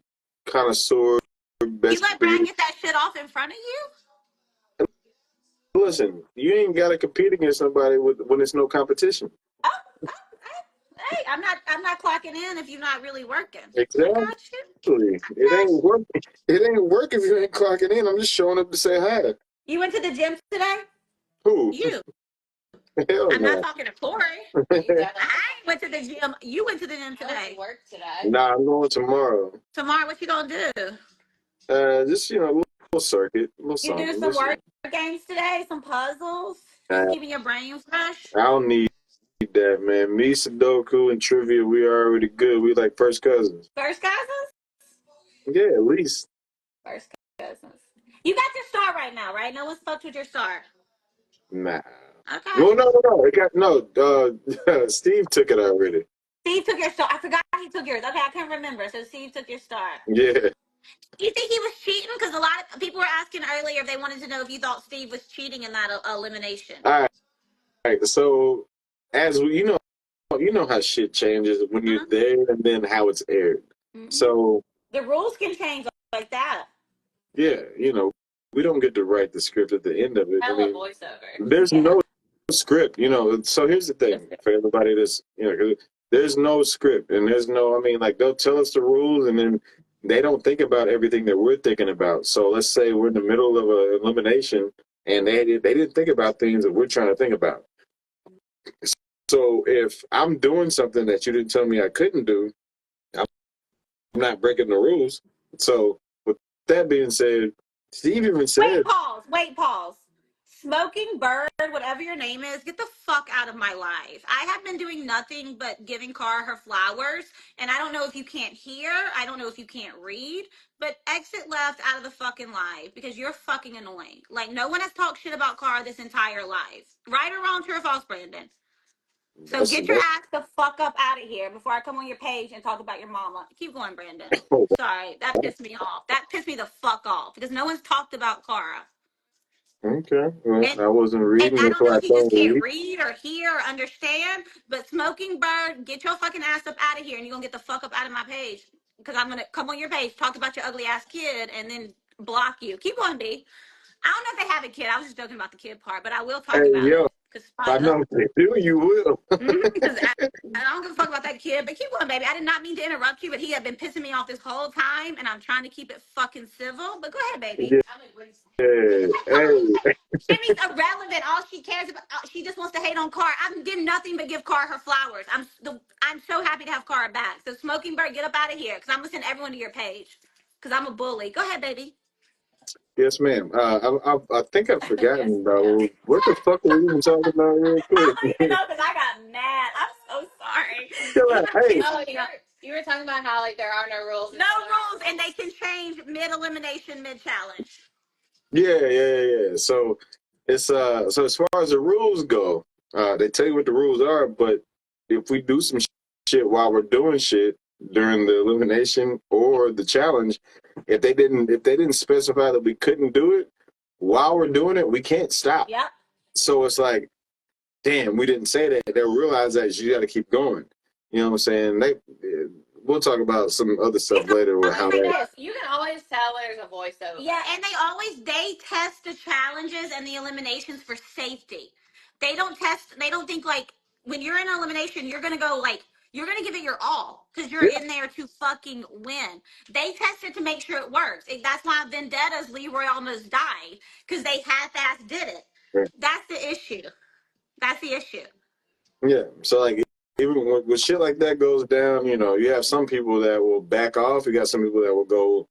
connoisseur. Best you let Brad get that shit off in front of you? Listen, you ain't got to compete against somebody when there's no competition. Hey, I'm not clocking in if you're not really working. Exactly. It ain't working. It ain't work if you ain't clocking in. I'm just showing up to say hi. You went to the gym today? Who? You. Hell I'm no. not talking to Tori. I went to the gym. You went to the gym today. Work today. Nah, I'm going tomorrow. Tomorrow, what you gonna do? Just a little circuit. You do some work games today, some puzzles, keeping your brain fresh. I don't need that, man. Me, Sudoku, and trivia, we are already good. We like first cousins. First cousins? Yeah, at least. First cousins. You got your star right now, right? No one's fucked with your star. Nah. Okay. Well, no. Steve took it already. Steve took your star. I forgot he took yours. Okay, I can't remember. So Steve took your star. Yeah. Do you think he was cheating? Because a lot of people were asking earlier if they wanted to know if you thought Steve was cheating in that elimination. All right. So, as you know how shit changes when you're there and then how it's aired. Mm-hmm. So the rules can change like that. Yeah, we don't get to write the script at the end of it. I mean, voiceover. There's no script, So here's the thing for everybody that's, there's no script and there's no, they'll tell us the rules and then they don't think about everything that we're thinking about. So let's say we're in the middle of an elimination and they didn't think about things that we're trying to think about. So if I'm doing something that you didn't tell me I couldn't do, I'm not breaking the rules. So with that being said, Steve even said... Wait, pause. Smoking Bird, whatever your name is, get the fuck out of my life. I have been doing nothing but giving Cara her flowers, and I don't know if you can't hear, I don't know if you can't read, but exit left out of the fucking live, because you're fucking annoying. Like, no one has talked shit about Cara this entire life. Right or wrong, true or false, Brandon? So get your ass the fuck up out of here before I come on your page and talk about your mama. Keep going, Brandon. Sorry, that pissed me off. That pissed me the fuck off because no one's talked about Cara. Okay, well, I wasn't reading. I don't know if you just can't read or hear or understand, but Smoking Bird, get your fucking ass up out of here and you're going to get the fuck up out of my page because I'm going to come on your page, talk about your ugly ass kid, and then block you. Keep going, B. I don't know if they have a kid. I was just joking about the kid part, but I will talk about it. I know if they do, you will. Because I don't give a fuck about that kid, but keep going, baby. I did not mean to interrupt you, but he had been pissing me off this whole time, and I'm trying to keep it fucking civil. But go ahead, baby. Yeah. Hey. Jimmy's irrelevant. All she cares about, she just wants to hate on Cara. I did nothing but give Cara her flowers. I'm so happy to have Cara back. So Smoking Bird, get up out of here, because I'm going to send everyone to your page, because I'm a bully. Go ahead, baby. Yes, ma'am. I think I've forgotten, though. What the fuck are we even talking about real quick? I don't even know because I got mad. I'm so sorry. You were talking about how there are no rules. No rules, and they can change mid-elimination, mid-challenge. Yeah. So it's so as far as the rules go, they tell you what the rules are, but if we do some shit while we're doing shit, during the elimination or the challenge, if they didn't specify that we couldn't do it while we're doing it, we can't stop. Yep. So it's like, damn, we didn't say that. They realize that you got to keep going. You know what I'm saying? We'll talk about some other stuff later with how that. You can always tell there's a voiceover. Yeah, and they test the challenges and the eliminations for safety. They don't think like when you're in elimination, you're gonna go like you're gonna give it your all because you're in there to fucking win. They test it to make sure it works. That's why Vendetta's Leroy almost died because they half-ass did it. Yeah. That's the issue. That's the issue. Yeah. So like even when shit like that goes down, you know, you have some people that will back off. You got some people that will go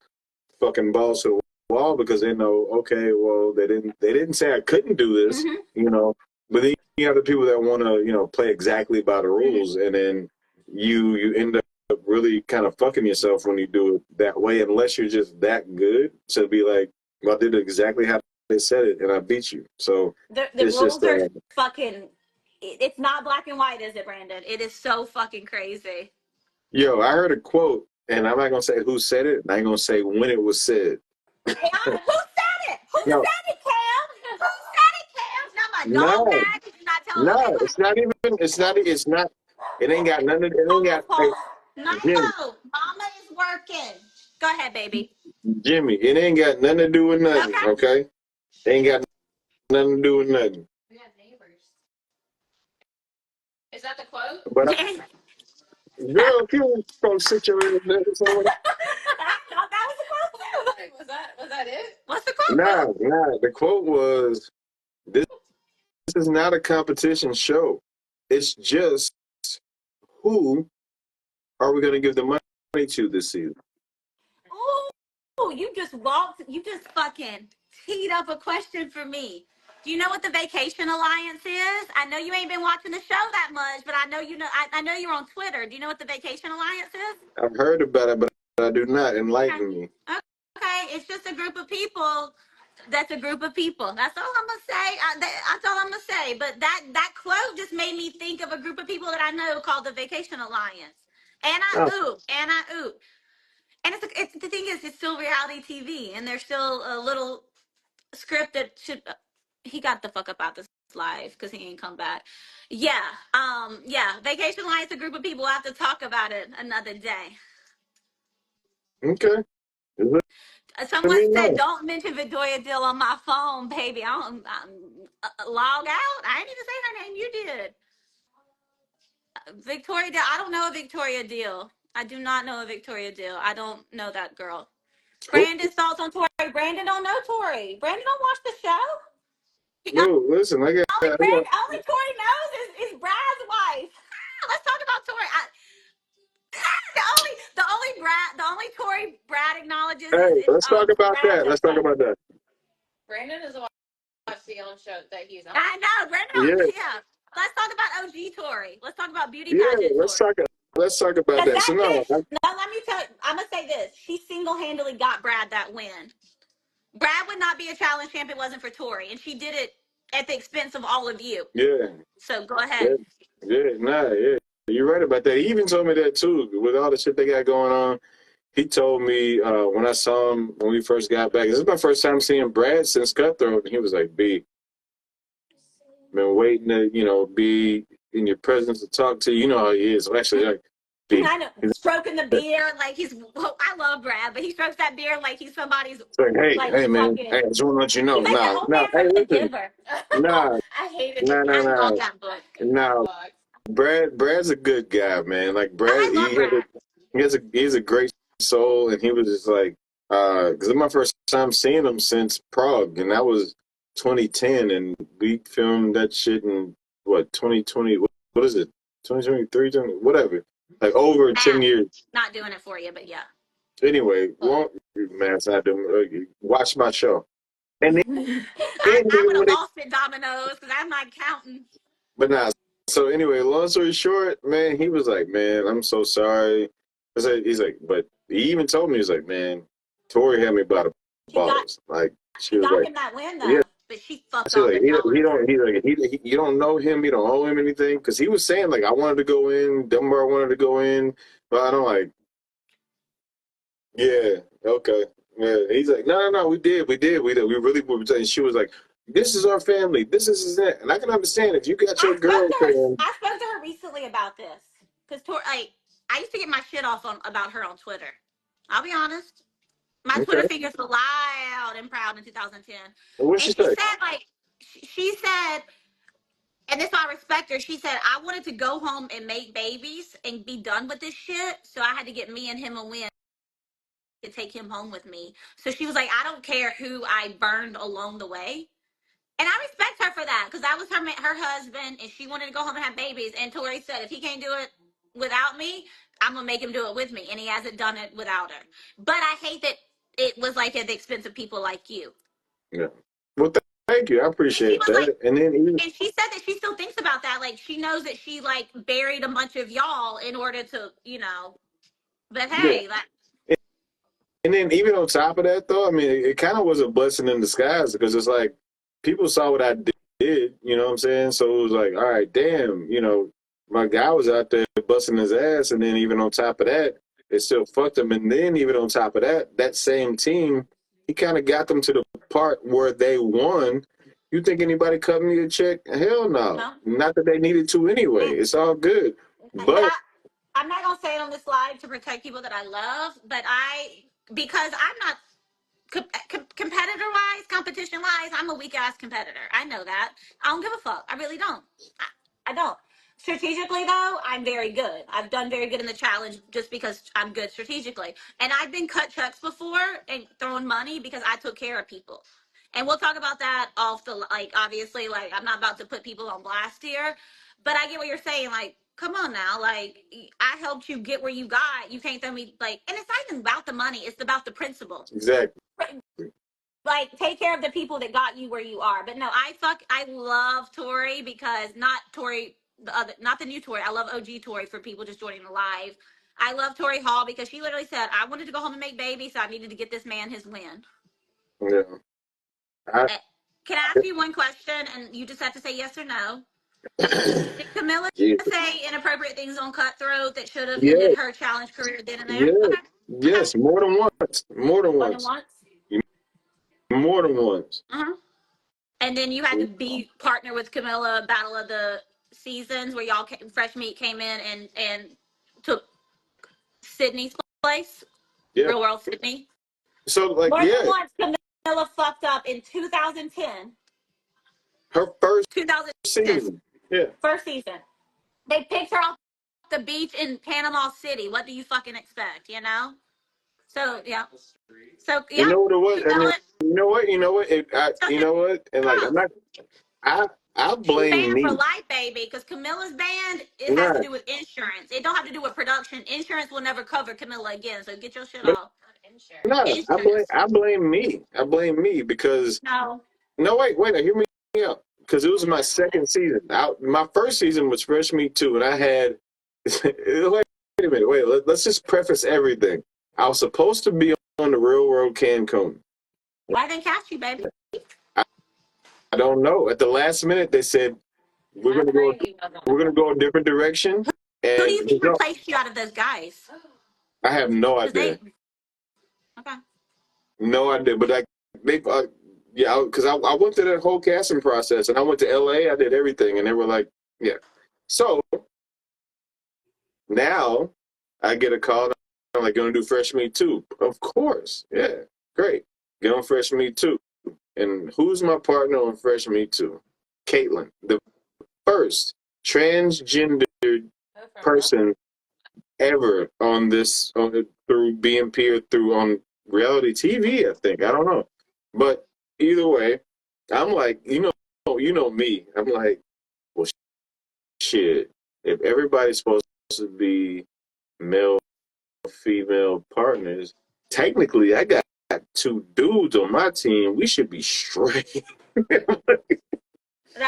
fucking balls to the wall because they know, okay, well, they didn't say I couldn't do this, you know. But then you have the people that want to, you know, play exactly by the rules, and then you end up really kind of fucking yourself when you do it that way, unless you're just that good to be like, well, I did it exactly how they said it, and I beat you. So the rules are fucking. It's not black and white, is it, Brandon? It is so fucking crazy. Yo, I heard a quote, and I'm not gonna say who said it, and I ain't gonna say when it was said. Who said it? Who said it, Cam? Who said it, Cam? Now my dog mad because you're not telling me. No, it's not. It ain't got nothing. It ain't got. No, Mama is working. Go ahead, baby. Jimmy, it ain't got nothing to do with nothing. Okay? It ain't got nothing to do with nothing. We got neighbors. Is that the quote? But girl, if you don't sit your ass there somewhere. I thought that was the quote too. Was that it? What's the quote? Nah. The quote was, "This is not a competition show. It's just who are we going to give the money to this season?" Oh, you just fucking teed up a question for me. Do you know what the Vacation Alliance is? I know you ain't been watching the show that much, but I know you know. I know you're on Twitter. Do you know what the Vacation Alliance is? I've heard about it, but I do not. Enlighten me. Okay, it's just a group of people. That's a group of people. That's all I'm gonna say. That's all I'm gonna say. But that quote just made me think of a group of people that I know called the Vacation Alliance. Anna Oop. And it's the thing is, it's still reality TV, and there's still a little script that should. He got the fuck up out this live because he ain't come back. Yeah, Vacation Alliance, a group of people. We'll have to talk about it another day. Okay. Someone said, "Don't mention Victoria Dill on my phone, baby. I'm log out." I didn't even say her name. You did. Victoria Dill. I don't know a Victoria Dill. I do not know a Victoria Dill. I don't know that girl. Brandon's thoughts on Tori. Brandon don't know Tori. Brandon don't watch the show. No, listen. Only Tori knows is Brad's wife. Let's talk about Tori. The only Tori Brad acknowledges. Hey, let's talk about that. Let's talk about that. Brandon is watch the own show that he's on. I know, Brandon. Yeah. Let's talk about OG Tori. Let's talk about beauty pageant. Let's talk about that. So now, let me tell you. I'm gonna say this. She single-handedly got Brad that win. Brad would not be a challenge champ if it wasn't for Tori, and she did it at the expense of all of you. Yeah. So go ahead. Yeah. You're right about that. He even told me that too. With all the shit they got going on, he told me when I saw him when we first got back. This is my first time seeing Brad since Cutthroat, and he was like, "B, been waiting to be in your presence to talk to you. You know how he is. Actually, like, B, I know, stroking the beard like he's. Well, I love Brad, but he strokes that beard like he's somebody's. Like, hey, man. Hey, I just want to let you know. Nah. I hate it. Nah. Brad's a good guy, man. Like Brad, he's a great soul, and he was just like, because it's my first time seeing him since Prague, and that was 2010, and we filmed that shit in 2020? What is it? 2023? Whatever. Like over 10 years. Not doing it for you, but yeah. Anyway, watch my show. And then, I would have lost at Dominos because I'm not counting. But nah. So anyway, long story short, man, he was like, "Man, I'm so sorry." He's like, but he even told me, he's like, "Man, Tori had me by the balls." She was got him that win though, but she fucked up. You don't know him, you don't owe him anything, because he was saying like, I wanted to go in, Dunbar wanted to go in, but I don't like. Yeah. Okay. Yeah. He's like, no. We did. We really were. And she was like, this is our family. This is that. And I can understand if you got your girl saying, I spoke to her recently about this because like I used to get my shit off on about her on Twitter. I'll be honest. My okay, Twitter figures were loud and proud in 2010, and what and she she say? said like she said, and this I respect her. She said I wanted to go home and make babies and be done with this shit, so I had to get me and him a win to take him home with me. So she was like, I don't care who I burned along the way. And I respect her for that because that was her husband, and she wanted to go home and have babies. And Tori said, if he can't do it without me, I'm gonna make him do it with me. And he hasn't done it without her. But I hate that it was like at the expense of people like you. Yeah. Well, thank you. I appreciate Like, that. And then even and she said that she still thinks about that. Like she knows that she like buried a bunch of y'all in order to, But yeah. hey, like. And then even on top of that, though, I mean, it kind of was a blessing in disguise because it's like people saw what I did, you know what I'm saying? So it was like, all right, damn, my guy was out there busting his ass. And then even on top of that, it still fucked him. And then even on top of that, that same team, he kind of got them to the part where they won. You think anybody cut me a check? Hell no. No. Not that they needed to anyway. It's all good. But But I'm not gonna say it on this live to protect people that I love, but because I'm not competitor wise, competition wise, I'm a weak ass competitor. I know that. I don't give a fuck. I really don't. I don't. Strategically, though, I'm very good. I've done very good in the challenge just because I'm good strategically. And I've been cut checks before and thrown money because I took care of people. And we'll talk about that off the, like, obviously, like, I'm not about to put people on blast here, but I get what you're saying. Like, come on now. Like, I helped you get where you got. You can't throw me, like, and it's not even about the money, it's about the principle. exactly. Like, take care of the people that got you where you are. But no, I love Tori because not Tori, not the new Tori. I love OG Tori for people just joining the live. I love Tori Hall because she literally said, I wanted to go home and make babies, so I needed to get this man his win. Yeah. I, Can I ask you one question and you just have to say yes or no? Did Camilla yeah. say inappropriate things on Cutthroat that should have Yeah. ended her challenge career then and there? Yeah. Okay. Yes, more than once. More than More than once. once? More than once. Uh-huh. And then you had to be partner with Camilla, Battle of the Seasons, where y'all Fresh Meat came in and took Sydney's place, Yeah. Real World Sydney. So like, More yeah, than once, Camilla fucked up in 2010. her first 2010, season. Yeah. first season. They picked her off the beach in Panama City. What do you fucking expect, you know? So yeah. So yeah. You know what it was? I mean, Camilla, you know what? You know what? And like, I'm not. I she's blame banned for me. life, baby, because Camilla's banned. It has to Right. do with insurance. It don't have to do with production. Insurance will never cover Camilla again. So get your shit But off. no, Insurance. I blame me. I blame me because No. no, wait, hear me out. Because it was my second season. My first season was Fresh Meat 2, and I had. Wait a minute. Wait. Let's just preface everything. I was supposed to be on the Real World Cancun. Why didn't catch you, baby? I don't know. At the last minute, they said we're gonna go a different direction, Who do and you think replaced you out of those guys? I have no idea, Okay. no idea. But yeah, because I went through that whole casting process, and I went to LA. I did everything, and they were like, yeah. So now I get a call. I'm like, gonna do Fresh Meat 2. Of course, yeah, great. Get on Fresh Meat 2. And who's my partner on Fresh Meat 2? Caitlin, the first transgendered person ever on this through BMP or through on reality TV. I think I don't know, but either way, I'm like, you know me. I'm like, well, shit. If everybody's supposed to be male, female partners, technically, I got two dudes on my team. We should be straight. That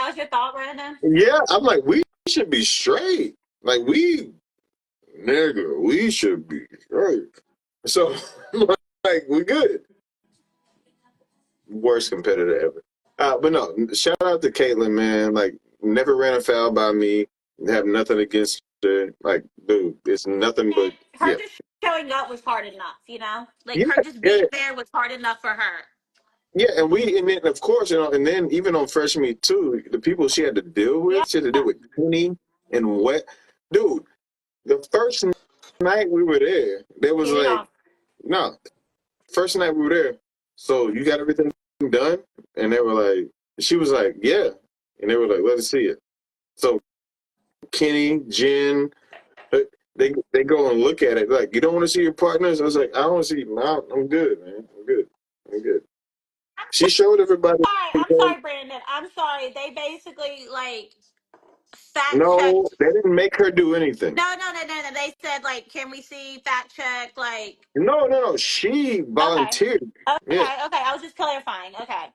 was your thought, Brandon? Yeah, I'm like, we should be straight. Like nigga, we should be straight. So, like, we good. Worst competitor ever. But no, shout out to Caitlin, man. Like, never ran afoul by me. Have nothing against her. Like, dude, it's nothing but Her yeah. just showing up was hard enough, you know? Like, Yeah, her just being there was hard enough for her. yeah, and then of course, and then even on Fresh Meat too, the people she had to deal with, she had to deal with Kenny and Wet. Dude, the first night we were there was like, no, first night we were there. So you got everything done? And they were like, she was like, yeah. And they were like, let's see it. So Kenny, Jen, they go and look at it. Like, you don't want to see your partners? I was like, I don't want to see you. No, I'm good, man. I'm good. She showed everybody. I'm sorry, Brandon. I'm sorry. They basically, like, fact No, checked. they didn't make her do anything. No. They said, like, can we see fact check? Like, No. She volunteered. Okay. Yeah. Okay. I was just clarifying. Okay.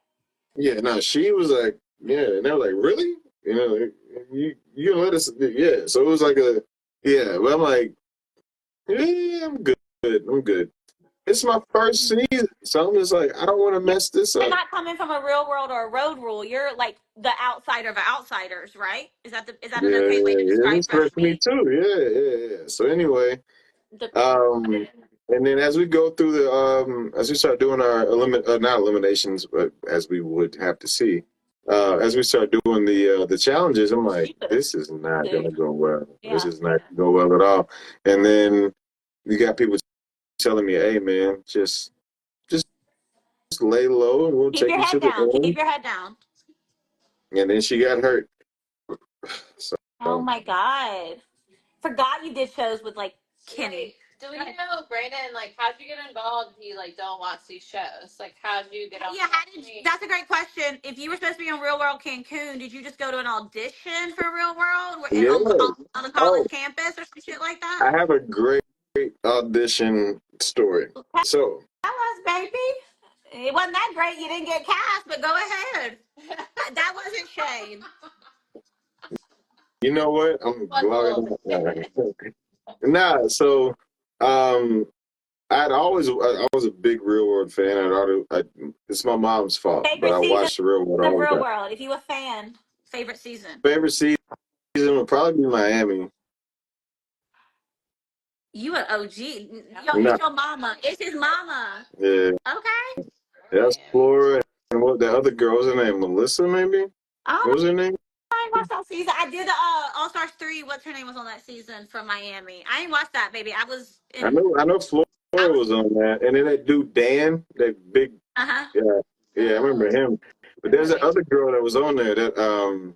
Yeah, no, she was like, yeah. And they were like, really? You know, like, you let us, yeah. So it was like yeah. Well, I'm like, yeah, I'm good. I'm good. It's my first season, so I'm just like, I don't want to mess this up. You're not coming from a real world or a road rule. You're like the outsider of outsiders, right? Is that an okay way to describe It's for Fresh me Meat? too. Yeah. So anyway, and then as we go through as we start doing our not eliminations, but as we would have to see, as we start doing the challenges, I'm like, this is not gonna go well. Yeah. This is not gonna go well at all. And then you got people telling me, hey man, just lay low and we'll take you to the end. Keep your head down. And then she got hurt. So, oh my God. Forgot you did shows with like Kenny. Do we know, Brandon, like, how'd you get involved if you, like, don't watch these shows? Like, how'd you get on? Yeah, that's a great question. If you were supposed to be on Real World Cancun, did you just go to an audition for Real World on the college campus or some shit like that? I have a great audition story. So that was, baby. It wasn't that great. You didn't get cast, but go ahead. That wasn't shame. You know what? I'm glad. Nah, so I was a big Real World fan. It's my mom's fault, but I watched the Real World. The Real World. If you a fan, favorite season would probably be Miami. You an OG. It's your mama. It's his mama. Yeah. Okay. That's Flora. And what the other girl was her name? Melissa, maybe? What was her name? I ain't watched that season. I did All Stars 3. What's her name was on that season from Miami. I ain't watched that, baby. I know Flora was on that. And then that dude Dan, that big Yeah, I remember him. But there's that other girl that was on there that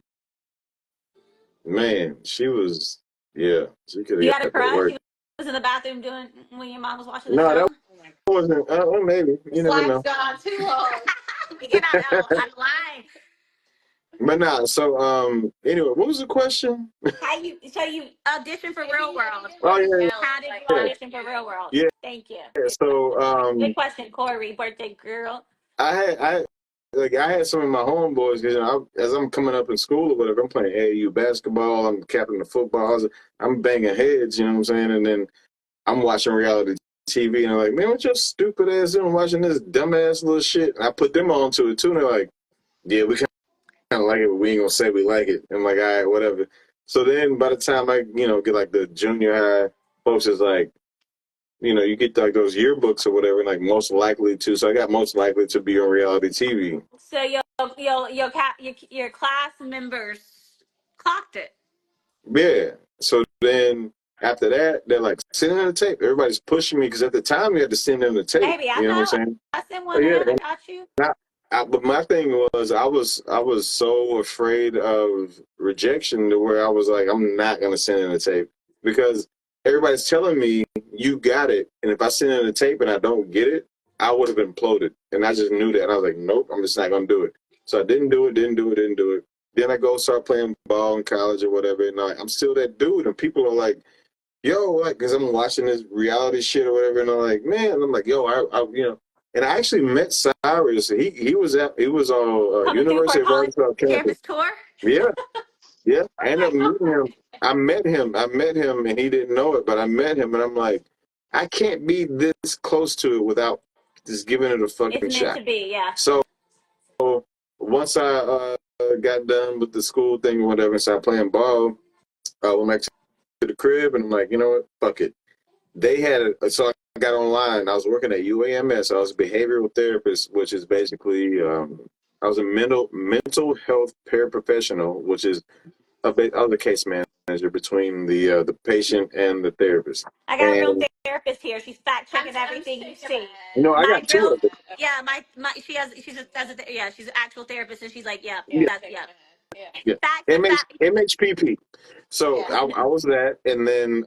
man, she was she could have. You had a crush? She was in the bathroom doing when your mom was watching the show? No, that wasn't maybe. You never know. Gone too long. Get out of line. But nah, so anyway, what was the question? So you auditioned for Real World. Oh yeah. How did you audition for Real World? Yeah. Thank you. Yeah, so good question, Corey, birthday girl. I had some of my homeboys, you know, as I'm coming up in school or whatever, I'm playing AAU basketball, I'm captain of football, I'm banging heads, you know what I'm saying? And then I'm watching reality TV and I'm like, man, what your stupid ass doing watching this dumbass little shit? And I put them on to it too, and they're like, yeah, we kind of like it, but we ain't gonna say we like it. I'm like, all right, whatever. So then by the time I, get like the junior high, folks is like, you get like those yearbooks or whatever, like most likely to. So I got most likely to be on reality TV. So your class members clocked it. Yeah. So then after that, they're like, send in the tape. Everybody's pushing me because at the time you had to send in the tape. Maybe I know what I'm saying? I sent one in. I got you. But my thing was, I was so afraid of rejection to where I was like, I'm not gonna send in the tape because everybody's telling me you got it, and if I send in the tape and I don't get it, I would have imploded. And I just knew that. And I was like, nope, I'm just not gonna do it. So I didn't do it. Then I go start playing ball in college or whatever, and I'm still that dude. And people are like, yo, like, because I'm watching this reality shit or whatever, and I'm like, man, and I'm like, yo, I. And I actually met Cyrus. He was on University of Arkansas campus. Tour? Yeah. I ended up meeting him. I met him, and he didn't know it, but I met him, and I'm like, I can't be this close to it without just giving it a fucking shot. It's meant to be, yeah. So once I got done with the school thing or whatever and started playing ball, I went back to the crib, and I'm like, you know what? Fuck it. they had so I got online. I was working at UAMS. I was a behavioral therapist, which is basically I was a mental health paraprofessional, which is I was a case manager between the patient and the therapist. I got a real therapist here. She's fact checking everything you see. I got two of them. Yeah, she's an actual therapist, and she's like, yeah. Yeah. MHPP. So I was that, and then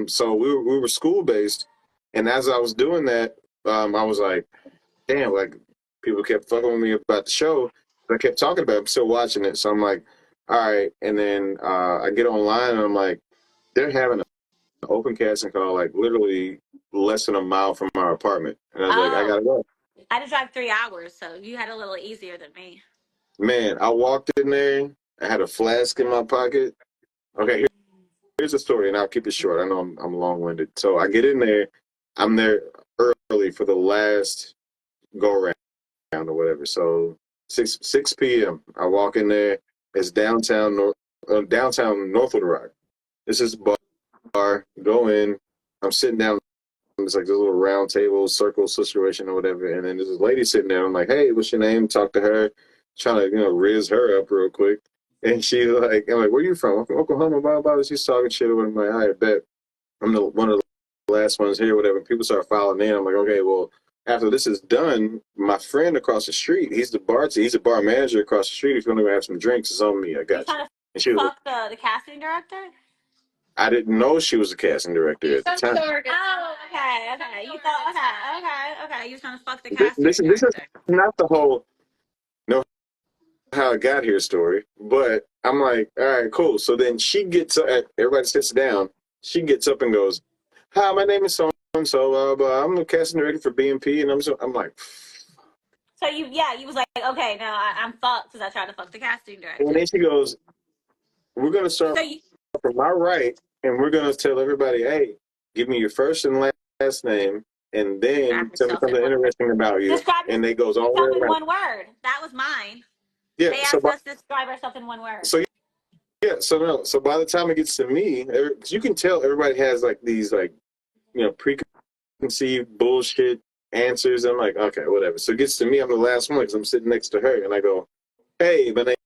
so we were school based, and as I was doing that, I was like, damn, like people kept fucking with me about the show. I kept talking about it. I'm still watching it, so I'm like, all right. And then I get online, and I'm like, they're having an open casting call, like literally less than a mile from our apartment, and I was like, I gotta go. I had to drive 3 hours, so you had a little easier than me. Man, I walked in there. I had a flask in my pocket. Okay, here's the story, and I'll keep it short. I know I'm long-winded. So I get in there. I'm there early for the last go-round or whatever. So 6 p.m. I walk in there. It's downtown Northwood Rock. This is a bar. Go in. I'm sitting down. It's like this little round table, circle situation or whatever. And then there's this lady sitting there. I'm like, hey, what's your name? Talk to her. Trying to, riz her up real quick. And she's like, I'm like, where you from? I'm from Oklahoma, blah, blah. She's talking shit. I'm like, all right, bet. I'm one of the last ones here, whatever. People start filing in. I'm like, okay, well, after this is done, my friend across the street, he's a bar manager across the street. If you want to have some drinks, it's on me. I got you. And she was like, the casting director? I didn't know she was a casting director at the time. Oh, okay. You thought, okay. You was trying to fuck the casting director. This is not the whole how I got here story, but I'm like, all right, cool. So then she gets up, everybody sits down. She gets up and goes, hi, my name is so and so. I'm the casting director for BMP, and I'm like, so you was like, okay, now I'm fucked because I tried to fuck the casting director. And then she goes, we're gonna start from my right, and we're gonna tell everybody, hey, give me your first and last name, and then tell me something interesting about you. And they goes all the way in one word. That was mine. Yeah, they asked us to describe ourselves in one word. So so by the time it gets to me, you can tell everybody has like these preconceived bullshit answers. I'm like, okay, whatever. So it gets to me, I'm the last one because I'm sitting next to her, and I go, hey, my name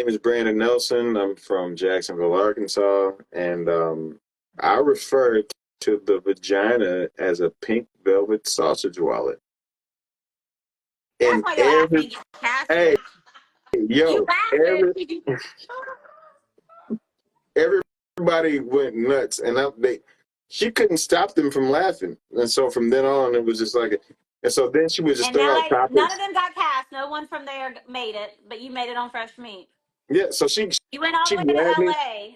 is Brandon Nelson. I'm from Jacksonville, Arkansas, and I refer to the vagina as a pink velvet sausage wallet. That's and hey. Yo, everybody went nuts, and she couldn't stop them from laughing. And so from then on, it was just like, and so then she would just throw out topics. None of them got cast. No one from there made it, but you made it on Fresh Meat. Yeah, so you went all the way to LA. Yeah,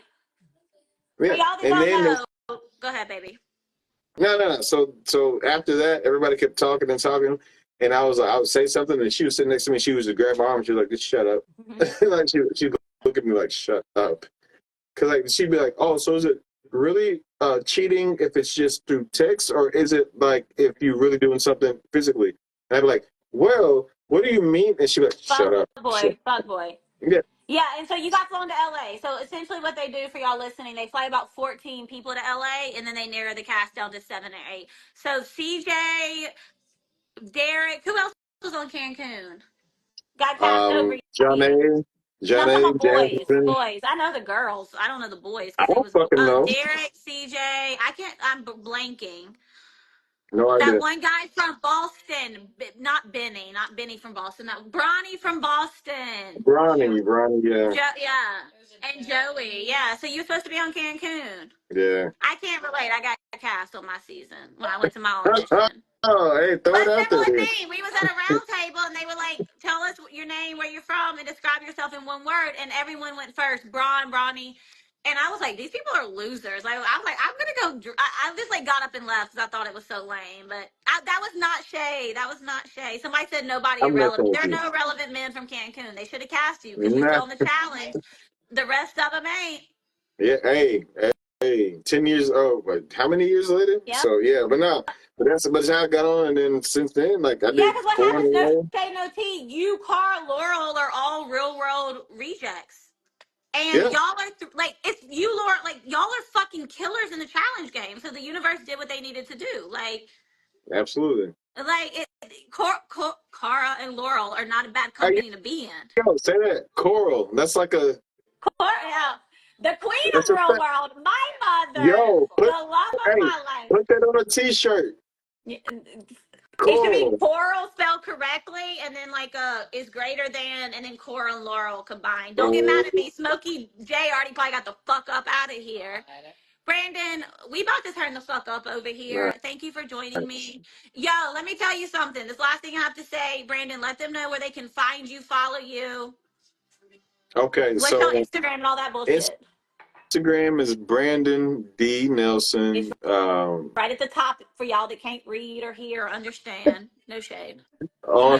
for y'all that don't know, go ahead, baby. No. So after that, everybody kept talking and talking. And I would say something, and she was sitting next to me. She was to grab my arm. She was like, "Just shut up." Mm-hmm. Like she'd look at me like, "Shut up," because like she'd be like, "Oh, so is it really cheating if it's just through text, or is it like if you're really doing something physically?" And I'd be like, "Well, what do you mean?" And she'd be like, "Shut up, fuck boy." Yeah, and so you got flown to LA. So essentially, what they do for y'all listening, they fly about 14 people to LA, and then they narrow the cast down to 7 or 8. So CJ. Derek, who else was on Cancun? Got cast over. Jemmye, Jasmine. Boys. I know the girls. I don't know the boys. I don't fucking know. Derek, CJ. I'm blanking. No idea. That one guy from Boston, not Benny from Boston. That Bronny from Boston. Bronny, yeah. And Joey, yeah. So you're supposed to be on Cancun. Yeah. I can't relate. I got cast on my season when I went to my audition. Oh, hey, throw it out there. We was at a round table, and they were like, tell us your name, where you're from, and describe yourself in one word. And everyone went first, Bronny. And I was like, these people are losers. Like, I was like, I'm going to go. I just like got up and left because I thought it was so lame. But that was not shade. Somebody said nobody irrelevant. There are no relevant men from Cancun. They should have cast you because you won the challenge. The rest of them ain't. Yeah, hey, 10 years old. But how many years later? Yep. So, yeah, but no. But that's how I got on, and then since then, like I did. Yeah, because what happens? No shade, no tea. You, Carl, Laurel are all real world rejects, And y'all are like, it's you, Laura. Like, y'all are fucking killers in the challenge game. So the universe did what they needed to do. Like, absolutely. Like, Cara and Laurel are not a bad company to be in. Yo, say that. Coral. That's like a. Yeah. The queen That's of a real world, my mother, yo, the love of my life. put that on a t-shirt. It should be Coral. coral spelled correctly, and then like is greater than, and then Cora and Laurel combined. Don't get mad at me. Smokey J already probably got the fuck up out of here. Brandon, we about to turn the fuck up over here. Right. Thank you for joining me. Yo, let me tell you something. This last thing I have to say, Brandon, let them know where they can find you, follow you. Okay, What's so your Instagram and all that bullshit? Instagram is Brandon D. Nelson. It's right at the top for y'all that can't read or hear or understand. No shade. On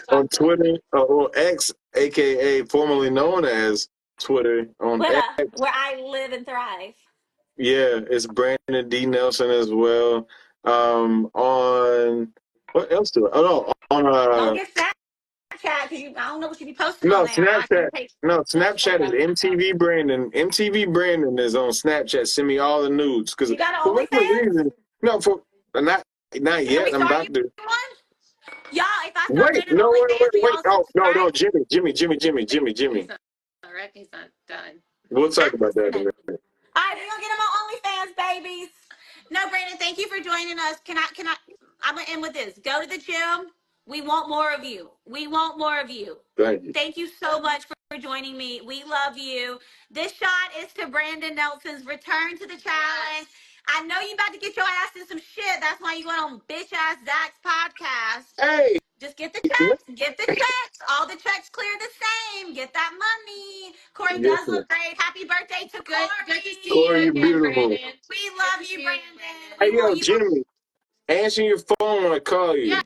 on Twitter or X, aka formerly known as Twitter. On Twitter, X, where I live and thrive. yeah, it's Brandon D. Nelson as well. On what else do I? Oh no, on Don't get Snapchat because I don't know what you be posting no on there. Snapchat. No, Snapchat is MTV Brandon. MTV Brandon is on Snapchat. Send me all the nudes because You got an for whatever OnlyFans? reason, no, for not Can yet. we I'm start about to. one? Y'all, if I start Wait, Brandon no, OnlyFans, will wait. y'all Oh, no, subscribe? Jimmy. He's not Rick. He's not done. We'll talk about that in a minute. All right, we're gonna get them on OnlyFans, babies. No, Brandon, thank you for joining us. I'm gonna end with this. Go to the gym. We want more of you. We want more of you. Thank you. Thank you so much for joining me. We love you. This shot is to Brandon Nelson's return to the challenge. I know you about to get your ass in some shit. That's why you went on bitch ass Zach's podcast. Hey, Just get the checks. Get the checks. All the checks clear the same. Get that money. Corey yes, does sir. look great. Happy birthday to Corey. Good to see Corey, you you're again, beautiful. Brandon. We love you, Brandon. Hey, We want yo, you. Jimmy, answer your phone when I call you.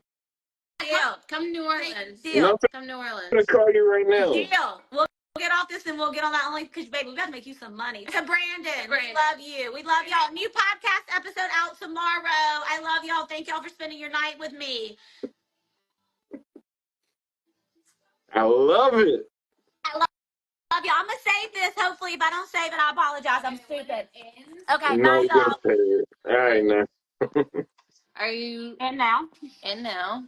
Yeah. Come to New Orleans. No, Come to New I'm Orleans. gonna call you right now. Deal. We'll get off this and we'll get on that only because, baby, we got to make you some money. To Brandon, we love you. We love y'all. New podcast episode out tomorrow. I love y'all. Thank y'all for spending your night with me. I love it. Love y'all. I'm going to save this. Hopefully, if I don't save it, I apologize. I'm stupid. Okay, No, night, y'all. all right, now. Are you And now? in now?